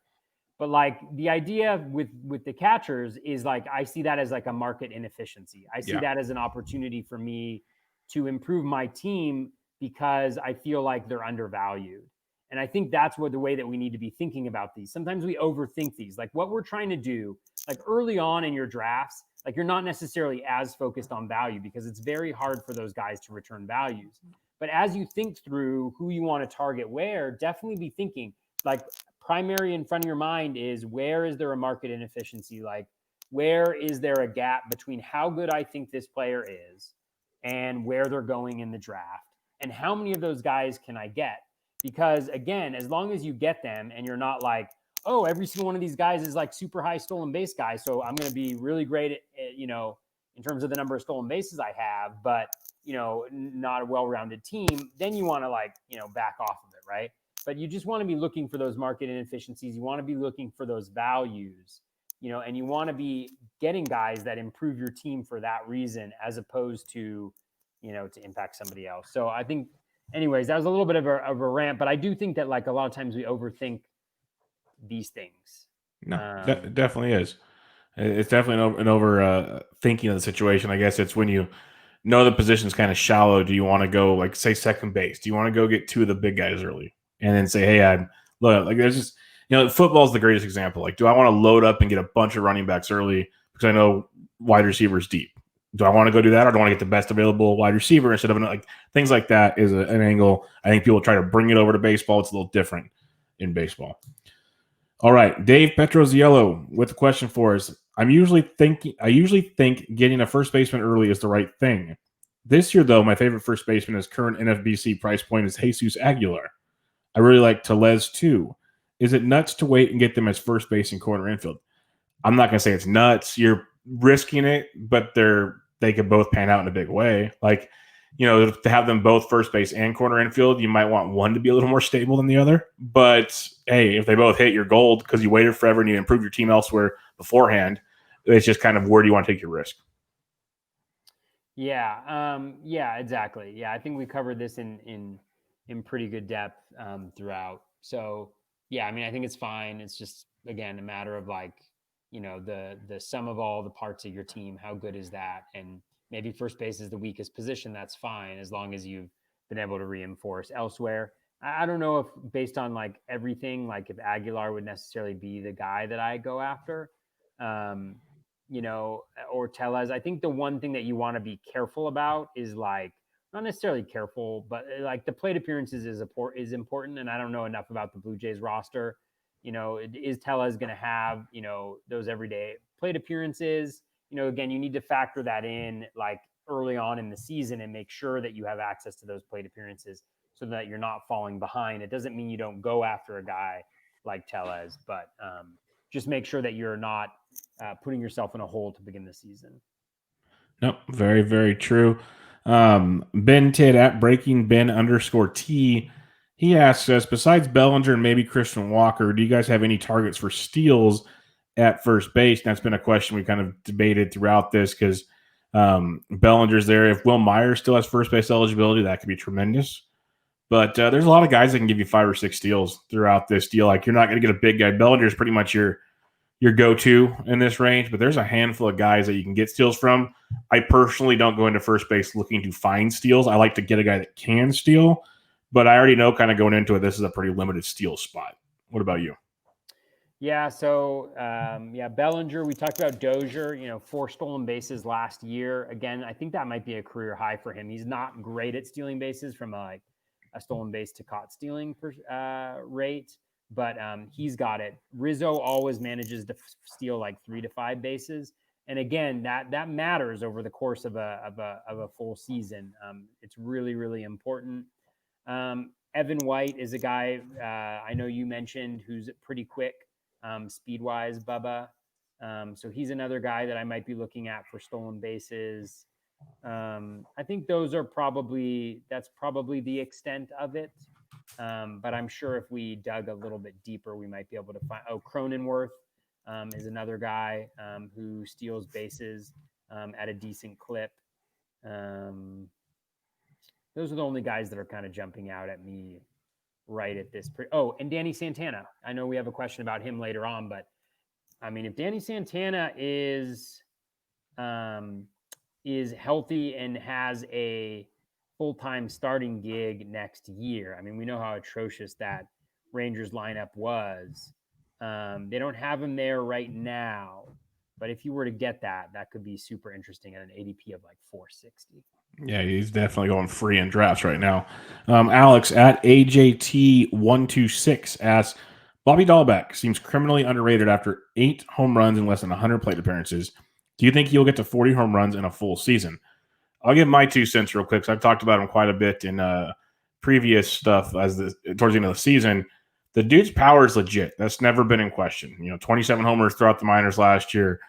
But like, the idea with the catchers is like, I see that as like a market inefficiency. I see that as an opportunity for me to improve my team because I feel like they're undervalued. And I think that's the way that we need to be thinking about these. Sometimes we overthink these. Like, what we're trying to do, like early on in your drafts, like, you're not necessarily as focused on value because it's very hard for those guys to return values. But as you think through who you want to target where, definitely be thinking like, primary in front of your mind is, where is there a market inefficiency? Like, where is there a gap between how good I think this player is and where they're going in the draft? And how many of those guys can I get? Because again, as long as you get them and you're not like, oh, every single one of these guys is like super high stolen base guy, so I'm going to be really great at, in terms of the number of stolen bases I have, but, not a well-rounded team, then you want to like, back off of it, right? But you just want to be looking for those market inefficiencies. You want to be looking for those values, and you want to be getting guys that improve your team for that reason, as opposed to, to impact somebody else. So I think, anyways, that was a little bit of a rant, but I do think that like a lot of times we overthink these things. No, definitely is. It's definitely an over thinking of the situation. I guess it's when you know the position's kind of shallow. Do you want to go like, say, second base? Do you want to go get 2 of the big guys early and then say, hey, look, like, there's just, football's the greatest example. Like, do I want to load up and get a bunch of running backs early because I know wide receivers deep? Do I want to go do that, or do I want to get the best available wide receiver instead of like things like that? Is an angle. I think people try to bring it over to baseball. It's a little different in baseball. All right, Dave Petroziello with a question for us. I usually think getting a first baseman early is the right thing. This year, though, my favorite first baseman is current NFBC price point is Jesus Aguilar. I really like Tellez too. Is it nuts to wait and get them as first base and corner infield? I'm not going to say it's nuts. You're risking it, but they could both pan out in a big way. Like, to have them both first base and corner infield, you might want one to be a little more stable than the other. But hey, if they both hit, you're gold because you waited forever and you improved your team elsewhere beforehand. It's just kind of, where do you want to take your risk? Yeah, exactly. Yeah, I think we covered this in pretty good depth throughout. So yeah, I mean, I think it's fine. It's just again a matter of like, the sum of all the parts of your team. How good is that? And maybe first base is the weakest position. That's fine as long as you've been able to reinforce elsewhere. I don't know if based on like everything, like if Aguilar would necessarily be the guy that I go after. Um, or Tellez. I think the one thing that you want to be careful about is like not necessarily careful, but like the plate appearances is important. And I don't know enough about the Blue Jays roster. Is Tellez going to have those everyday plate appearances? Again, you need to factor that in like early on in the season and make sure that you have access to those plate appearances so that you're not falling behind. It doesn't mean you don't go after a guy like Tellez, but just make sure that you're not putting yourself in a hole to begin the season. Nope, very, very true. Ben Tid at Breaking Ben _T. He asks us, besides Bellinger and maybe Christian Walker, do you guys have any targets for steals at first base? And that's been a question we kind of debated throughout this because Bellinger's there. If Will Myers still has first base eligibility, that could be tremendous. But there's a lot of guys that can give you 5 or 6 steals throughout this deal. Like you're not going to get a big guy. Bellinger's pretty much your go-to in this range, but there's a handful of guys that you can get steals from. I personally don't go into first base looking to find steals. I like to get a guy that can steal, but I already know kind of going into it, this is a pretty limited steal spot. What about you? Yeah, so Bellinger, we talked about Dozier, 4 stolen bases last year. Again, I think that might be a career high for him. He's not great at stealing bases from a stolen base to caught stealing rate, but he's got it. Rizzo always manages to steal like 3 to 5 bases. And again, that matters over the course of a full season. It's really, really important. Evan White is a guy I know you mentioned who's pretty quick speed wise, Bubba. So he's another guy that I might be looking at for stolen bases. I think that's probably the extent of it. But I'm sure if we dug a little bit deeper, we might be able to find. Oh, Cronenworth is another guy who steals bases at a decent clip. Um, those are the only guys that are kind of jumping out at me right at this. And Danny Santana. I know we have a question about him later on, but I mean, if Danny Santana is healthy and has a full-time starting gig next year, I mean, we know how atrocious that Rangers lineup was. They don't have him there right now, but if you were to get that, that could be super interesting at an ADP of like 460. Yeah, he's definitely going free in drafts right now. Alex at AJT126 asks, Bobby Dahlbeck seems criminally underrated after 8 home runs and less than 100 plate appearances. Do you think he'll get to 40 home runs in a full season? I'll give my 2 cents real quick. So I've talked about him quite a bit in previous stuff towards the end of the season. The dude's power is legit. That's never been in question. 27 homers throughout the minors last year,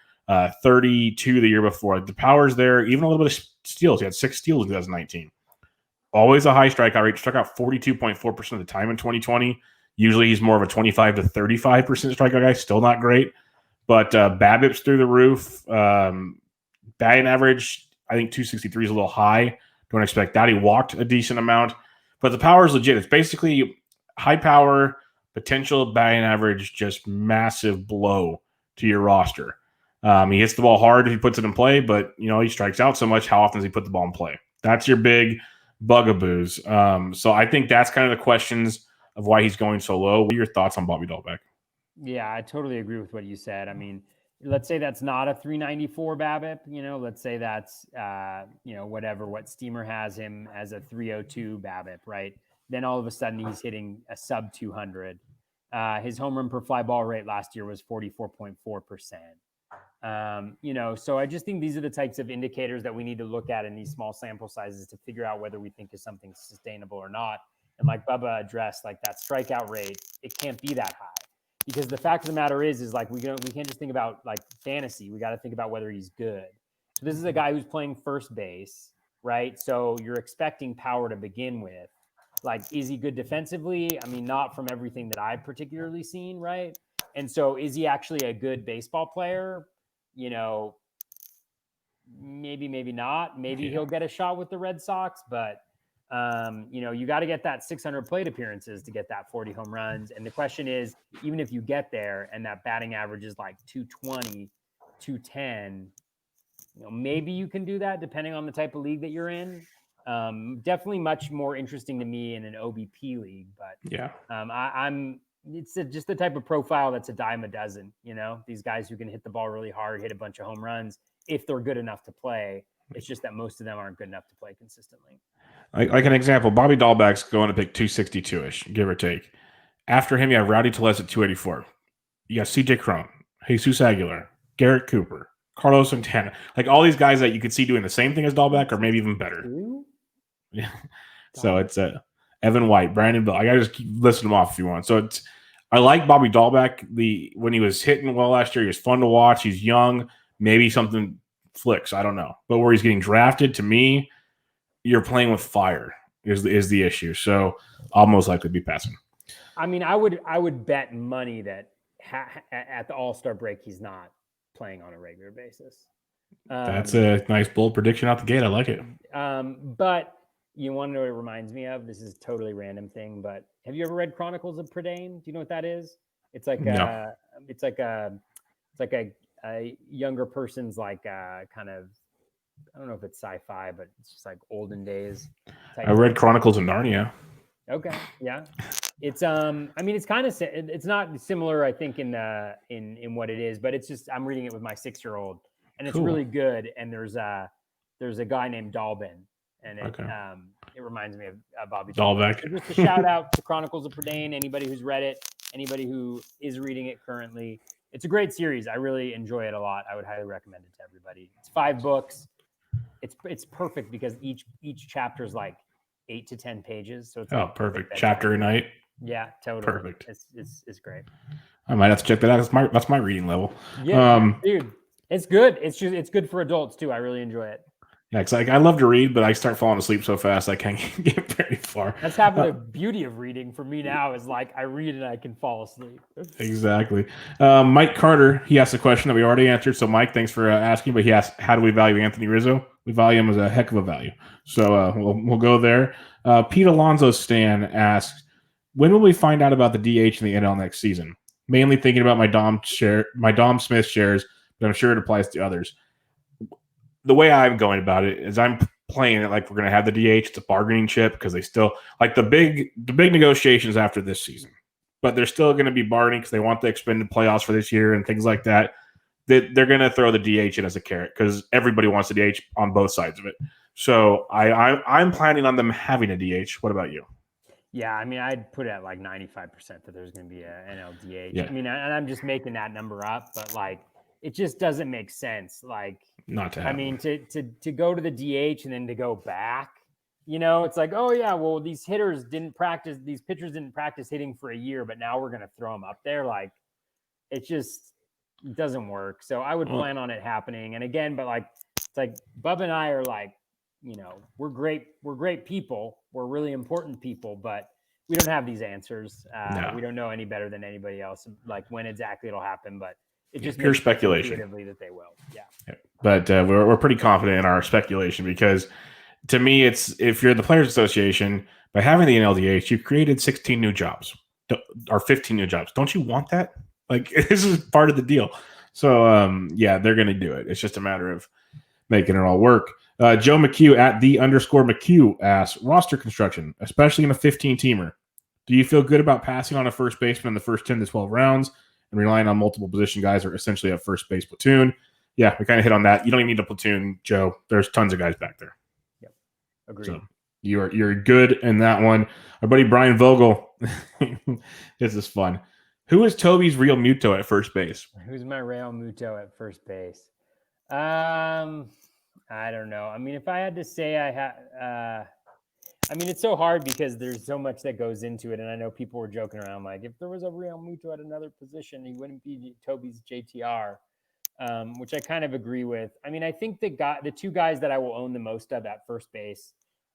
32 the year before. The power's there. Even a little bit of steals. He had 6 steals in 2019. Always a high strikeout rate. Struck out 42.4% of the time in 2020. Usually he's more of a 25 to 35% strikeout guy. Still not great. But BABIP's through the roof. Batting average, I think 263 is a little high. Don't expect that. He walked a decent amount. But the power is legit. It's basically high power, potential batting average, just massive blow to your roster. He hits the ball hard if he puts it in play, but he strikes out so much. How often does he put the ball in play? That's your big bugaboos. So I think that's kind of the questions of why he's going so low. What are your thoughts on Bobby Dahlbeck? Yeah, I totally agree with what you said. I mean, let's say that's not a 394 BABIP. Let's say that's what Steamer has him as a 302 BABIP, right? Then all of a sudden he's hitting a sub 200. His home run per fly ball rate last year was 44.4%. So I just think these are the types of indicators that we need to look at in these small sample sizes to figure out whether we think is something sustainable or not. And like Bubba addressed, like that strikeout rate, it can't be that high. Because the fact of the matter is like we can't just think about like fantasy. We got to think about whether he's good. So this is a guy who's playing first base, right? So you're expecting power to begin with. Like, is he good defensively? I mean, not from everything that I've particularly seen, right? And so is he actually a good baseball player? maybe not. Maybe he'll get a shot with the Red Sox, but you got to get that 600 plate appearances to get that 40 home runs. And the question is, even if you get there and that batting average is like 220, 210, maybe you can do that depending on the type of league that you're in. Definitely much more interesting to me in an OBP league, but yeah, it's just the type of profile that's a dime a dozen. These guys who can hit the ball really hard, hit a bunch of home runs if they're good enough to play. It's just that most of them aren't good enough to play consistently. Like an example, Bobby Dahlbeck's going to pick 262-ish, give or take. After him, you have Rowdy Tellez at 284. You got CJ Cron, Jesus Aguilar, Garrett Cooper, Carlos Santana. Like all these guys that you could see doing the same thing as Dahlbeck or maybe even better. Yeah. So it's Evan White, Brandon Bill. I got to just keep listing them off if you want. So I like Bobby Dahlbeck. When he was hitting well last year, he was fun to watch. He's young. Maybe something flicks. I don't know. But where he's getting drafted, to me, you're playing with fire is the issue. So I'll most likely be passing. I mean, I would bet money that at the All-Star break he's not playing on a regular basis. That's a nice bold prediction out the gate. I like it. But you want to know what it reminds me of? This is a totally random thing, but have you ever read Chronicles of Prydain? Do you know what that is? It's like a younger person's like kind of, I don't know if it's sci-fi, but it's just like olden days. I read Chronicles of Narnia. Okay, yeah. It's I mean it's kind of it's not similar I think in what it is, but it's just I'm reading it with my 6-year-old and it's really good. And there's a guy named Dalbin and it reminds me of Bobby Dahlbeck. So just a shout out to Chronicles of Prydain. Anybody who's read it, anybody who is reading it currently, it's a great series. I really enjoy it a lot. I would highly recommend it to everybody. It's 5 books. It's perfect because each chapter is like 8 to 10 pages. So it's perfect chapter a night. Yeah, totally. Perfect. It's great. I might have to check that out. That's my reading level. Yeah, dude, it's good. It's good for adults too. I really enjoy it. Yeah, because I love to read, but I start falling asleep so fast I can't get very far. That's half the beauty of reading for me now is like I read and I can fall asleep. Exactly. Mike Carter, he asked a question that we already answered. So, Mike, thanks for asking. But he asked, how do we value Anthony Rizzo? We value him as a heck of a value. So we'll go there. Pete Alonso Stan asked, when will we find out about the DH in the NL next season? Mainly thinking about my Dom Smith shares, but I'm sure it applies to others. The way I'm going about it is I'm playing it like we're going to have the DH. It's a bargaining chip because they still like the big negotiations after this season, but they're still going to be bargaining because they want the expanded playoffs for this year and things like that. They're going to throw the DH in as a carrot because everybody wants the DH on both sides of it. So I'm planning on them having a DH. What about you? Yeah, I mean, I'd put it at like 95% that there's going to be an NLDH. Yeah. I mean, and I'm just making that number up, but like, it just doesn't make sense. Like, not to have. I mean, to go to the DH and then to go back, it's like, oh yeah, well, these pitchers didn't practice hitting for a year, but now we're going to throw them up there. Like, it just doesn't work. So I would plan on it happening. And again, but like, it's like Bubba and I are like, we're great people. We're really important people, but we don't have these answers. No. We don't know any better than anybody else, like when exactly it'll happen, but it just pure speculation that they will. Yeah. But we're pretty confident in our speculation because to me, it's if you're the Players Association, by having the NLDH, you've created 16 new jobs or 15 new jobs. Don't you want that? Like, this is part of the deal. So, they're going to do it. It's just a matter of making it all work. Joe McHugh at @the_McHugh asks, roster construction, especially in a 15-teamer. Do you feel good about passing on a first baseman in the first 10 to 12 rounds and relying on multiple position guys or essentially a first base platoon? Yeah, we kind of hit on that. You don't even need a platoon, Joe. There's tons of guys back there. Yep. Agreed. So you're good in that one. Our buddy Brian Vogel. This is fun. Who is Toby's Real Muto at first base? Who's my Real Muto at first base? I don't know. I mean, if I had to say I mean, it's so hard because there's so much that goes into it. And I know people were joking around like, if there was a Real Muto at another position, he wouldn't be Toby's JTR, which I kind of agree with. I mean, I think the two guys that I will own the most of at first base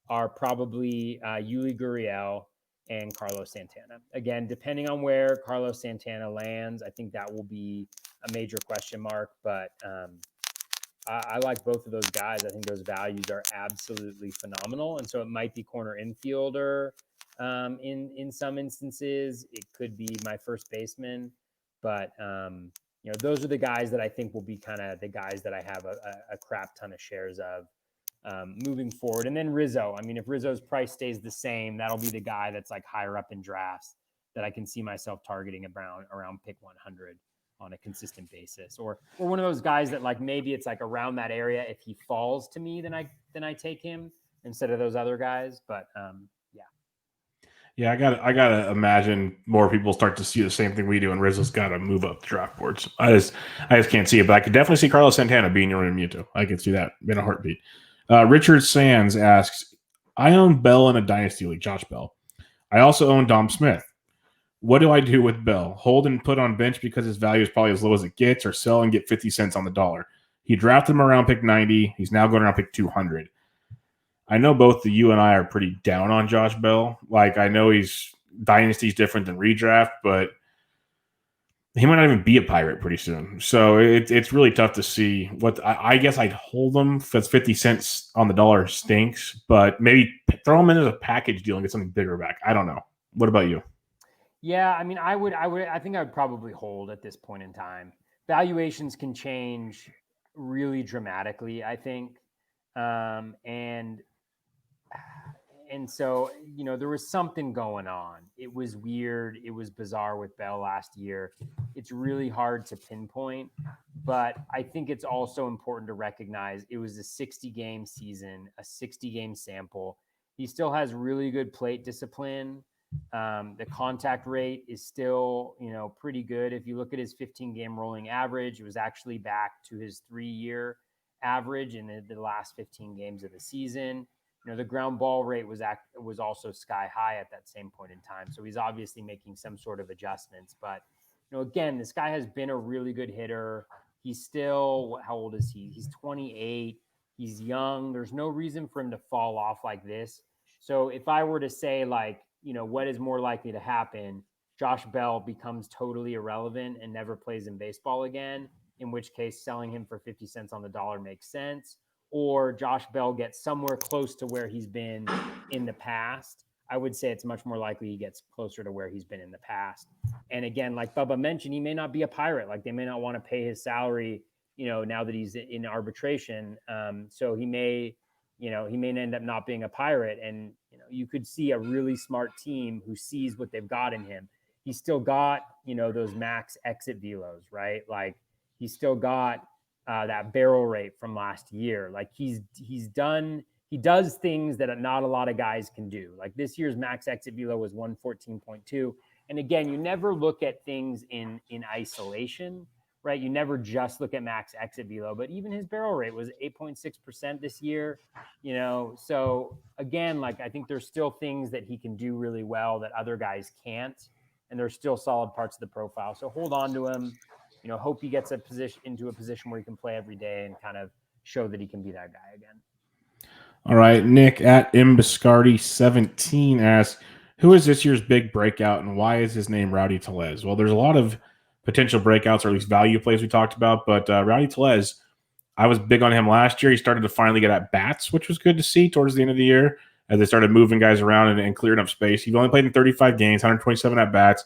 are probably Yuli Gurriel and Carlos Santana. Again, depending on where Carlos Santana lands, I think that will be a major question mark. But I like both of those guys. I think those values are absolutely phenomenal. And so it might be corner infielder in some instances. It could be my first baseman. But, those are the guys that I think will be kind of the guys that I have a crap ton of shares of moving forward. And then Rizzo. I mean, if Rizzo's price stays the same, that'll be the guy that's like higher up in drafts that I can see myself targeting around pick 100 on a consistent basis, or one of those guys that like maybe it's like around that area. If he falls to me, then I take him instead of those other guys. But Yeah, I gotta imagine more people start to see the same thing we do, and Rizzo's got to move up the draft boards. I just can't see it, but I could definitely see Carlos Santana being your Muto. I could see that in a heartbeat. Richard Sands asks, I own Bell in a dynasty league, Josh Bell. I also own Dom Smith. What do I do with Bell? Hold and put on bench because his value is probably as low as it gets, or sell and get 50 cents on the dollar? He drafted him around pick 90. He's now going around pick 200. I know both you and I are pretty down on Josh Bell. Like, I know he's dynasty's different than redraft, but he might not even be a Pirate pretty soon. So it's really tough to see what I guess I'd hold him because 50 cents on the dollar stinks, but maybe throw him in as a package deal and get something bigger back. I don't know. What about you? yeah, I mean, I think I would probably hold at this point in time. Valuations can change really dramatically, I think, and so there was something going on. It was weird, it was bizarre with Bell last year. It's really hard to pinpoint, but I think it's also important to recognize it was a 60 game season, a 60 game sample. He still has really good plate discipline. The contact rate is still pretty good. If you look at his 15 game rolling average, it was actually back to his 3-year average in the last 15 games of the season. The ground ball rate was also sky high at that same point in time. So he's obviously making some sort of adjustments. But again, this guy has been a really good hitter. He's still, how old is he? He's 28. He's young. There's no reason for him to fall off like this. So if I were to say like, what is more likely to happen, Josh Bell becomes totally irrelevant and never plays in baseball again, in which case selling him for 50 cents on the dollar makes sense, or Josh Bell gets somewhere close to where he's been in the past. I would say it's much more likely he gets closer to where he's been in the past. And again, like Bubba mentioned, he may not be a Pirate. Like they may not want to pay his salary, now that he's in arbitration. So he may end up not being a Pirate. And, you could see a really smart team who sees what they've got in him. He's still got, those max exit velos, right? Like he's still got that barrel rate from last year. Like he does things that not a lot of guys can do. Like this year's max exit velo was 114.2. And again, you never look at things in isolation, right? You never just look at max exit velo, but even his barrel rate was 8.6% this year. So again, like I think there's still things that he can do really well that other guys can't, and there's still solid parts of the profile. So hold on to him. Hope he gets into a position where he can play every day and kind of show that he can be that guy again. All right, Nick at Mbiscardi17 asks, who is this year's big breakout and why is his name Rowdy Tellez? Well, there's a lot of potential breakouts or at least value plays we talked about, but Rowdy Tellez, I was big on him last year. He started to finally get at bats, which was good to see towards the end of the year as they started moving guys around and clearing up space. He only played in 35 games, 127 at bats,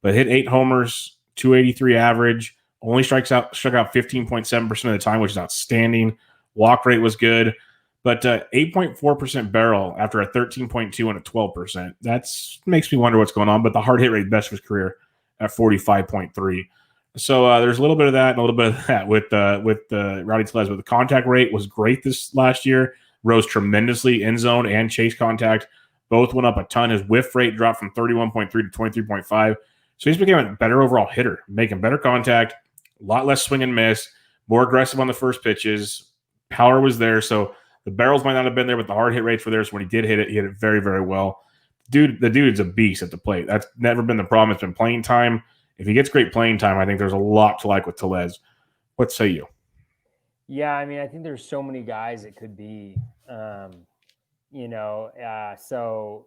but hit 8 homers, 283 average, only struck out 15.7% of the time, which is outstanding. Walk rate was good. But 8.4% barrel after a 13.2 and a 12%. That makes me wonder what's going on. But the hard hit rate best of his career at 45.3. So there's a little bit of that and a little bit of that with Rowdy Tellez. But the contact rate was great this last year. Rose tremendously. End zone and chase contact both went up a ton. His whiff rate dropped from 31.3 to 23.5. So he's became a better overall hitter, making better contact, a lot less swing and miss, more aggressive on the first pitches. Power was there. So the barrels might not have been there, but the hard hit rates were there. So when he did hit it, he hit it very, very well. The dude's a beast at the plate. That's never been the problem. It's been playing time. If he gets great playing time, I think there's a lot to like with Tellez. What say you? Yeah, I mean, I think there's so many guys it could be. So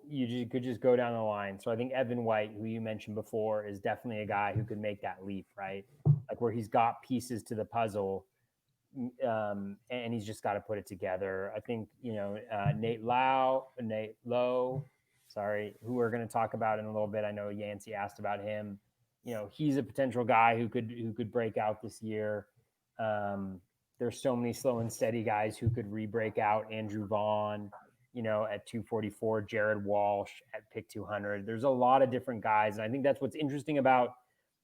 you could just go down the line. So I think Evan White, who you mentioned before, is definitely a guy who could make that leap, right? Like where he's got pieces to the puzzle and he's just got to put it together. I think, Nate Lowe, sorry, who we're going to talk about in a little bit. I know Yancey asked about him. He's a potential guy who could break out this year. There's so many slow and steady guys who could re-break out. Andrew Vaughn, at 244, Jared Walsh at pick 200. There's a lot of different guys, and I think that's what's interesting about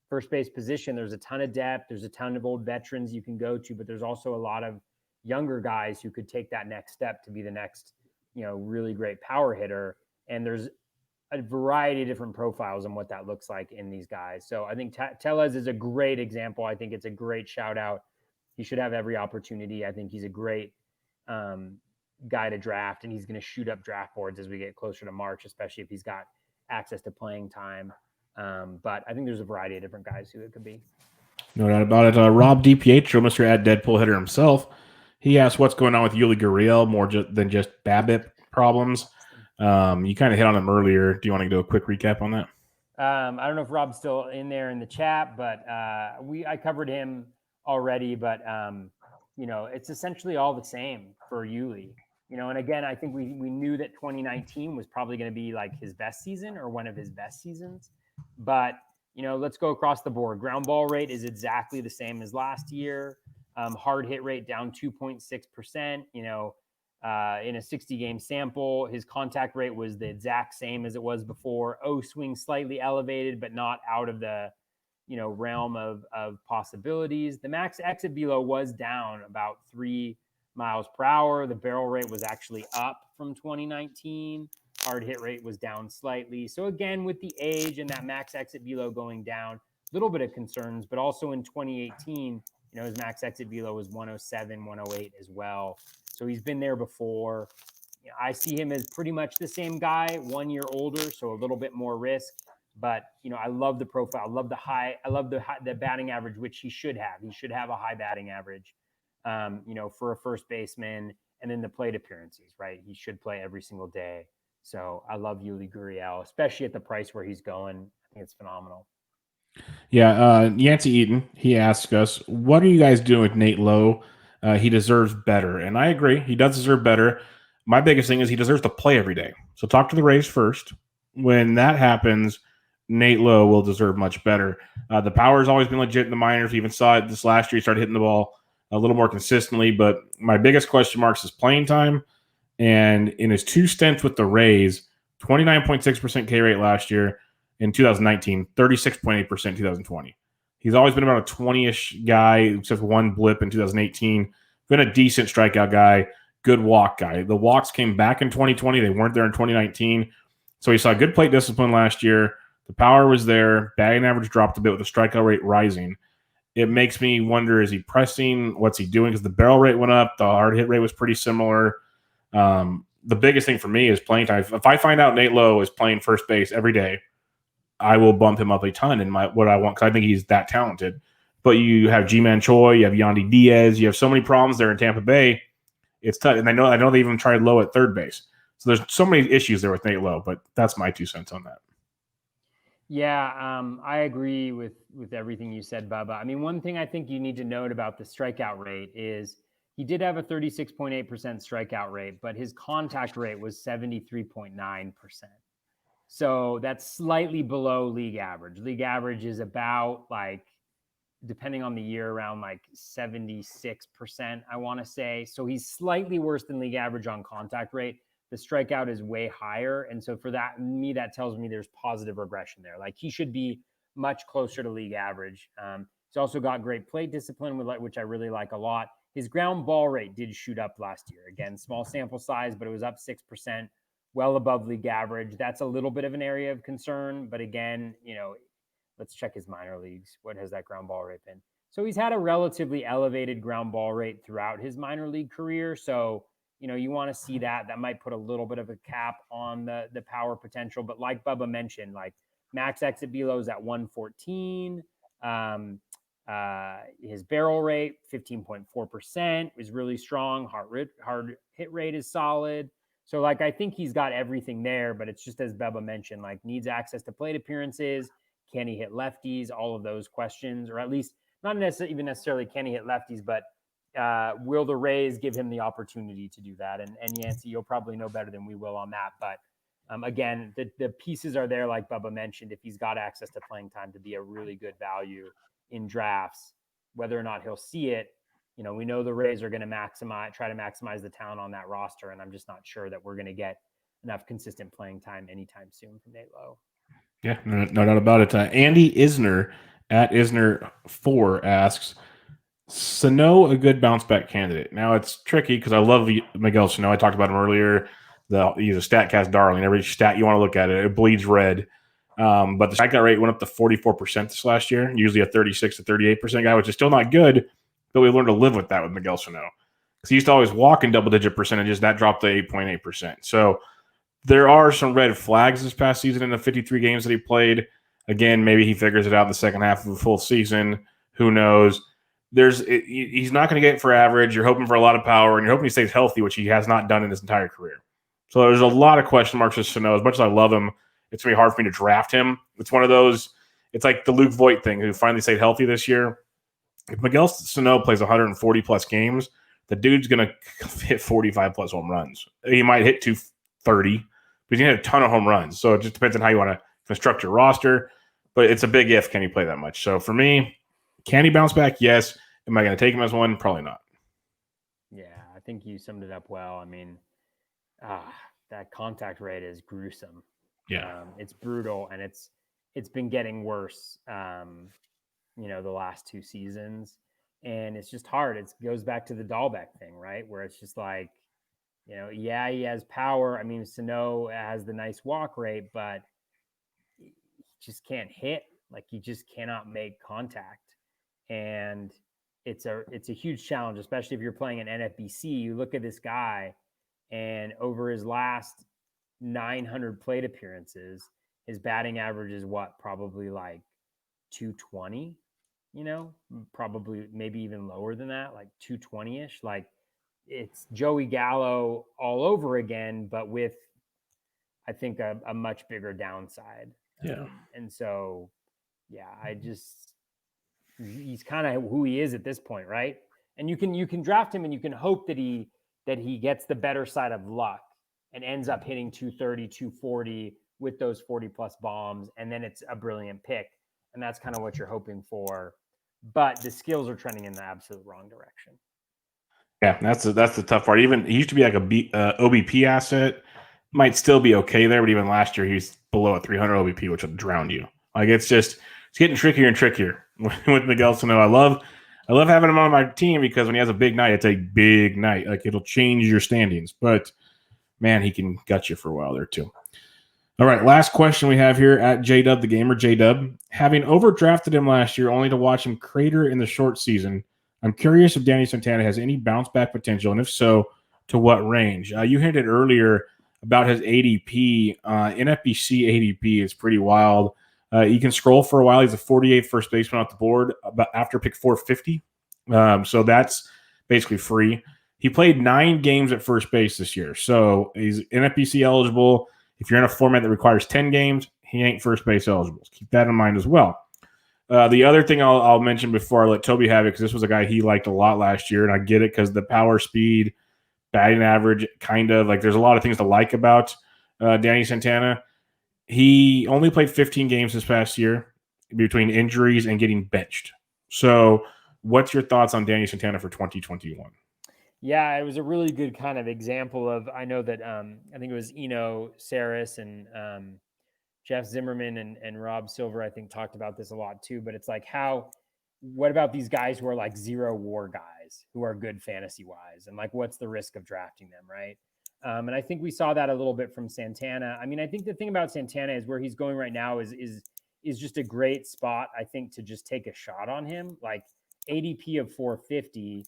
first base position. There's a ton of depth. There's a ton of old veterans you can go to, but there's also a lot of younger guys who could take that next step to be the next, really great power hitter. And there's a variety of different profiles and what that looks like in these guys. So I think Tellez is a great example. I think it's a great shout out. He should have every opportunity. I think he's a great guy to draft, and he's going to shoot up draft boards as we get closer to March, especially if he's got access to playing time. But I think there's a variety of different guys who it could be. No doubt about it. Rob DiPietro, Mr. Ad Deadpool hitter himself, he asked what's going on with Yuli Gurriel more than just BABIP problems. You kind of hit on them earlier. Do you want to do a quick recap on that? I don't know if Rob's still in there in the chat, but I covered him already. But it's essentially all the same for Yuli. And again, I think we knew that 2019 was probably going to be like his best season or one of his best seasons. But let's go across the board. Ground ball rate is exactly the same as last year. Hard hit rate down 2.6%. In a 60-game sample, his contact rate was the exact same as it was before. O swing slightly elevated, but not out of the realm of possibilities. The max exit velo was down about 3 miles per hour. The barrel rate was actually up from 2019. Hard hit rate was down slightly. So again, with the age and that max exit velo going down, a little bit of concerns, but also in 2018, his max exit velo was 107, 108 as well. So he's been there before. I see him as pretty much the same guy, 1 year older, so a little bit more risk. But I love the profile. I love the batting average, which he should have. He should have a high batting average, for a first baseman, and then the plate appearances, right? He should play every single day. So I love Yuli Gurriel, especially at the price where he's going. I think it's phenomenal. Yeah, Yancey Eaton, he asked us, what are you guys doing with Nate Lowe? He deserves better. And I agree, he does deserve better. My biggest thing is he deserves to play every day. So talk to the Rays first. When that happens, Nate Lowe will deserve much better. The power has always been legit in the minors. We even saw it this last year. He started hitting the ball a little more consistently. But my biggest question marks is playing time. And in his 2 stints with the Rays, 29.6% K rate last year in 2019, 36.8% in 2020. He's always been about a 20-ish guy, except for one blip in 2018. Been a decent strikeout guy, good walk guy. The walks came back in 2020. They weren't there in 2019. So he saw good plate discipline last year. The power was there. Batting average dropped a bit with the strikeout rate rising. It makes me wonder, is he pressing? What's he doing? Because the barrel rate went up. The hard hit rate was pretty similar. The biggest thing for me is playing time. If I find out Nate Lowe is playing first base every day, I will bump him up a ton in what I want, because I think he's that talented. But you have G-Man Choi, you have Yandy Diaz, you have so many problems there in Tampa Bay. It's tough. And I know they even tried Lowe at third base. So there's so many issues there with Nate Lowe, but that's my 2 cents on that. Yeah, I agree with everything you said, Bubba. I mean, one thing I think you need to note about the strikeout rate is he did have a 36.8% strikeout rate, but his contact rate was 73.9%. So that's slightly below league average. League average is about, like, depending on the year, around like 76%, I want to say. So he's slightly worse than league average on contact rate. The strikeout is way higher. And so for that tells me there's positive regression there. Like, he should be much closer to league average. He's also got great plate discipline, which I really like a lot. His ground ball rate did shoot up last year. Again, small sample size, but it was up 6%, well above league average. That's a little bit of an area of concern. But again, let's check his minor leagues. What has that ground ball rate been? So he's had a relatively elevated ground ball rate throughout his minor league career. So, you want to see that. That might put a little bit of a cap on the power potential. But like Bubba mentioned, like, max exit velo is at 114. His barrel rate, 15.4%, is really strong. Hard hit rate is solid. So, like, I think he's got everything there, but it's just, as Bubba mentioned, like, needs access to plate appearances. Can he hit lefties? All of those questions, or at least not even necessarily can he hit lefties, but will the Rays give him the opportunity to do that? And Yancey, you'll probably know better than we will on that. But again, the pieces are there, like Bubba mentioned, if he's got access to playing time to be a really good value in drafts. Whether or not he'll see it, we know the Rays are going to try to maximize the talent on that roster. And I'm just not sure that we're going to get enough consistent playing time anytime soon from Nate Lowe. Yeah, no doubt about it. Andy Isner at Isner4 asks, Sano a good bounce back candidate? Now it's tricky because I love Miguel Sano. I talked about him earlier. He's a StatCast darling. Every stat you want to look at it bleeds red. But the strikeout rate went up to 44% this last year. Usually a 36 to 38% guy, which is still not good. But we learned to live with that with Miguel Sano because he used to always walk in double-digit percentages. That dropped to 8.8%. So there are some red flags this past season in the 53 games that he played. Again, maybe he figures it out in the second half of the full season. Who knows? He's not going to get it for average. You're hoping for a lot of power, and you're hoping he stays healthy, which he has not done in his entire career. So there's a lot of question marks with Sano. As much as I love him, it's going to be hard for me to draft him. It's one of those, it's like the Luke Voigt thing, who finally stayed healthy this year. If Miguel Sano plays 140-plus games, the dude's going to hit 45-plus home runs. He might hit 230, but he's going to hit a ton of home runs. So it just depends on how you want to construct your roster. But it's a big if, can he play that much? So for me, can he bounce back? Yes. Am I going to take him as one? Probably not. Yeah, I think you summed it up well. I mean, that contact rate is gruesome. Yeah, it's brutal, and it's been getting worse. The last 2 seasons, and it's just hard. It goes back to the Dahlbeck thing, right? Where it's just like, yeah, he has power. I mean, Sano has the nice walk rate, but he just can't hit. Like, he just cannot make contact. And it's a huge challenge, especially if you're playing an NFBC. You look at this guy, and over his last 900 plate appearances, his batting average is probably like 220, probably maybe even lower than that, like 220-ish. Like, it's Joey Gallo all over again, but with, I think, a much bigger downside. Yeah. And so, yeah, he's kind of who he is at this point, right? And you can draft him, and you can hope that he gets the better side of luck and ends up hitting 230, 240 with those 40-plus bombs, and then it's a brilliant pick. And that's kind of what you're hoping for. But the skills are trending in the absolute wrong direction. Yeah, that's the tough part. Even he used to be like a OBP asset, might still be okay there, but even last year he's below a 300 OBP, which would drown you. Like, it's getting trickier and trickier with Miguel Sano. I love having him on my team because when he has a big night, it's a big night. Like, it'll change your standings. But man, he can gut you for a while there too. All right, last question we have here at JDub the Gamer. JDub, having overdrafted him last year only to watch him crater in the short season, I'm curious if Danny Santana has any bounce back potential, and if so, to what range? You hinted earlier about his ADP. NFBC ADP is pretty wild. You can scroll for a while. He's a 48th first baseman off the board after pick 450. So that's basically free. He played 9 games at first base this year. So he's NFBC eligible. If you're in a format that requires 10 games, he ain't first base eligible. So keep that in mind as well. The other thing I'll mention before I let Toby have it, because this was a guy he liked a lot last year, and I get it because the power, speed, batting average, kind of like there's a lot of things to like about Danny Santana. He only played 15 games this past year between injuries and getting benched. So what's your thoughts on Danny Santana for 2021? Yeah, it was a really good kind of example of, I know that I think it was Eno Saris and Jeff Zimmerman and Rob Silver, I think, talked about this a lot too. But it's like, what about these guys who are like zero WAR guys who are good fantasy wise? And like, what's the risk of drafting them, right? And I think we saw that a little bit from Santana. I mean, I think the thing about Santana is where he's going right now is just a great spot, I think, to just take a shot on him. Like, ADP of 450.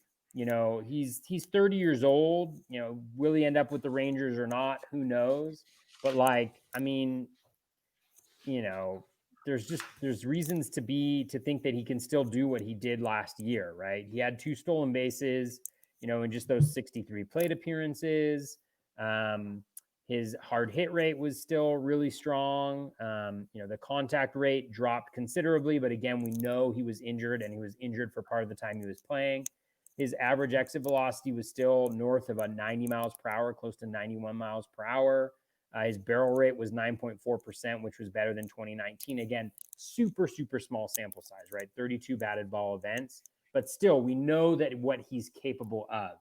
He's 30 years old. Will he end up with the Rangers or not? Who knows? But like, I mean, there's reasons to think that he can still do what he did last year, right? He had 2 stolen bases, in just those 63 plate appearances. His hard hit rate was still really strong. The contact rate dropped considerably, but again, we know he was injured, and he was injured for part of the time he was playing. his average exit velocity was still north of a 90 miles per hour, close to 91 miles per hour. His barrel rate was 9.4%, which was better than 2019. Again, super, super small sample size, right? 32 batted ball events, but still, we know that what he's capable of.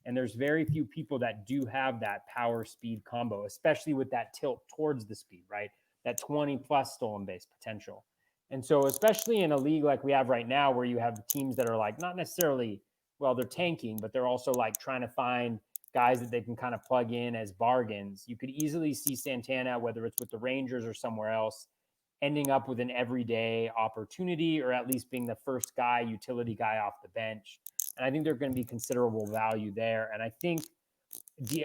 And there's very few people that do have that power speed combo, especially with that tilt towards the speed, right? That 20 plus stolen base potential. And so, especially in a league like we have right now, where you have teams that are like not necessarily, well, they're tanking, but they're also like trying to find guys that they can kind of plug in as bargains. You could easily see Santana, whether it's with the Rangers or somewhere else, ending up with an everyday opportunity, or at least being the first guy, utility guy off the bench. And I think there's going to be considerable value there. And I think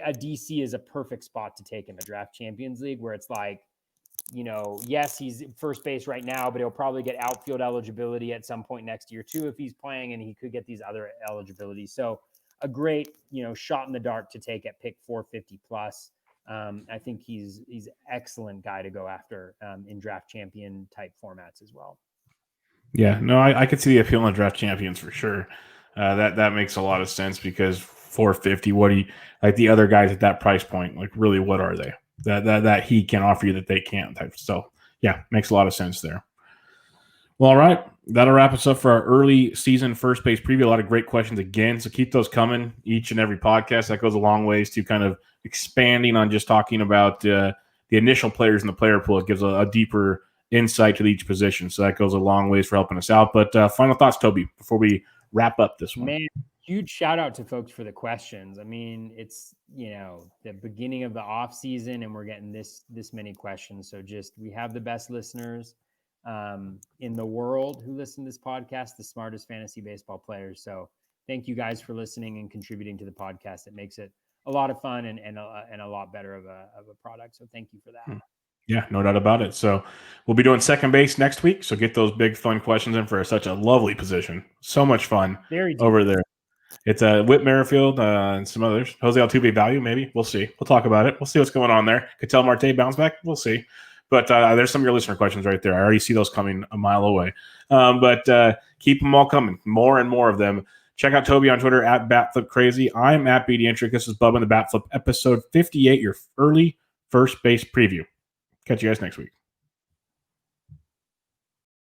a DC is a perfect spot to take in the Draft Champions League, where it's like, you know, yes, he's first base right now, but he'll probably get outfield eligibility at some point next year too if he's playing, and he could get these other eligibilities. So a great, you know, shot in the dark to take at pick 450 plus. I think he's excellent guy to go after in draft champion type formats as well. Yeah, no, I could see the appeal in draft champions for sure. That makes a lot of sense, because 450, what do you like the other guys at that price point? Like, really, what are they that he can offer you that they can't? So yeah, makes a lot of sense there. Well, all right, that'll wrap us up for our early season first base preview. A lot of great questions again, so keep those coming each and every podcast. That goes a long ways to kind of expanding on just talking about the initial players in the player pool. It gives a deeper insight to each position, so that goes a long ways for helping us out. But final thoughts, Toby, before we wrap up this one. Man, huge shout out to folks for the questions. I mean, it's, you know, the beginning of the off season, and we're getting this many questions. So just, we have the best listeners in the world who listen to this podcast, the smartest fantasy baseball players. So thank you guys for listening and contributing to the podcast. It makes it a lot of fun and a lot better of a product. So thank you for that. Yeah, no doubt about it. So we'll be doing second base next week. So get those big fun questions in for such a lovely position. So much fun over there. It's Whit Merrifield and some others. Jose Altuve value, maybe. We'll see. We'll talk about it. We'll see what's going on there. Cattell Marte bounce back. We'll see. But there's some of your listener questions right there. I already see those coming a mile away. But keep them all coming. More and more of them. Check out Toby on Twitter at BatFlipCrazy. I'm at BDentric. This is Bubba in the BatFlip, episode 58, your early first base preview. Catch you guys next week.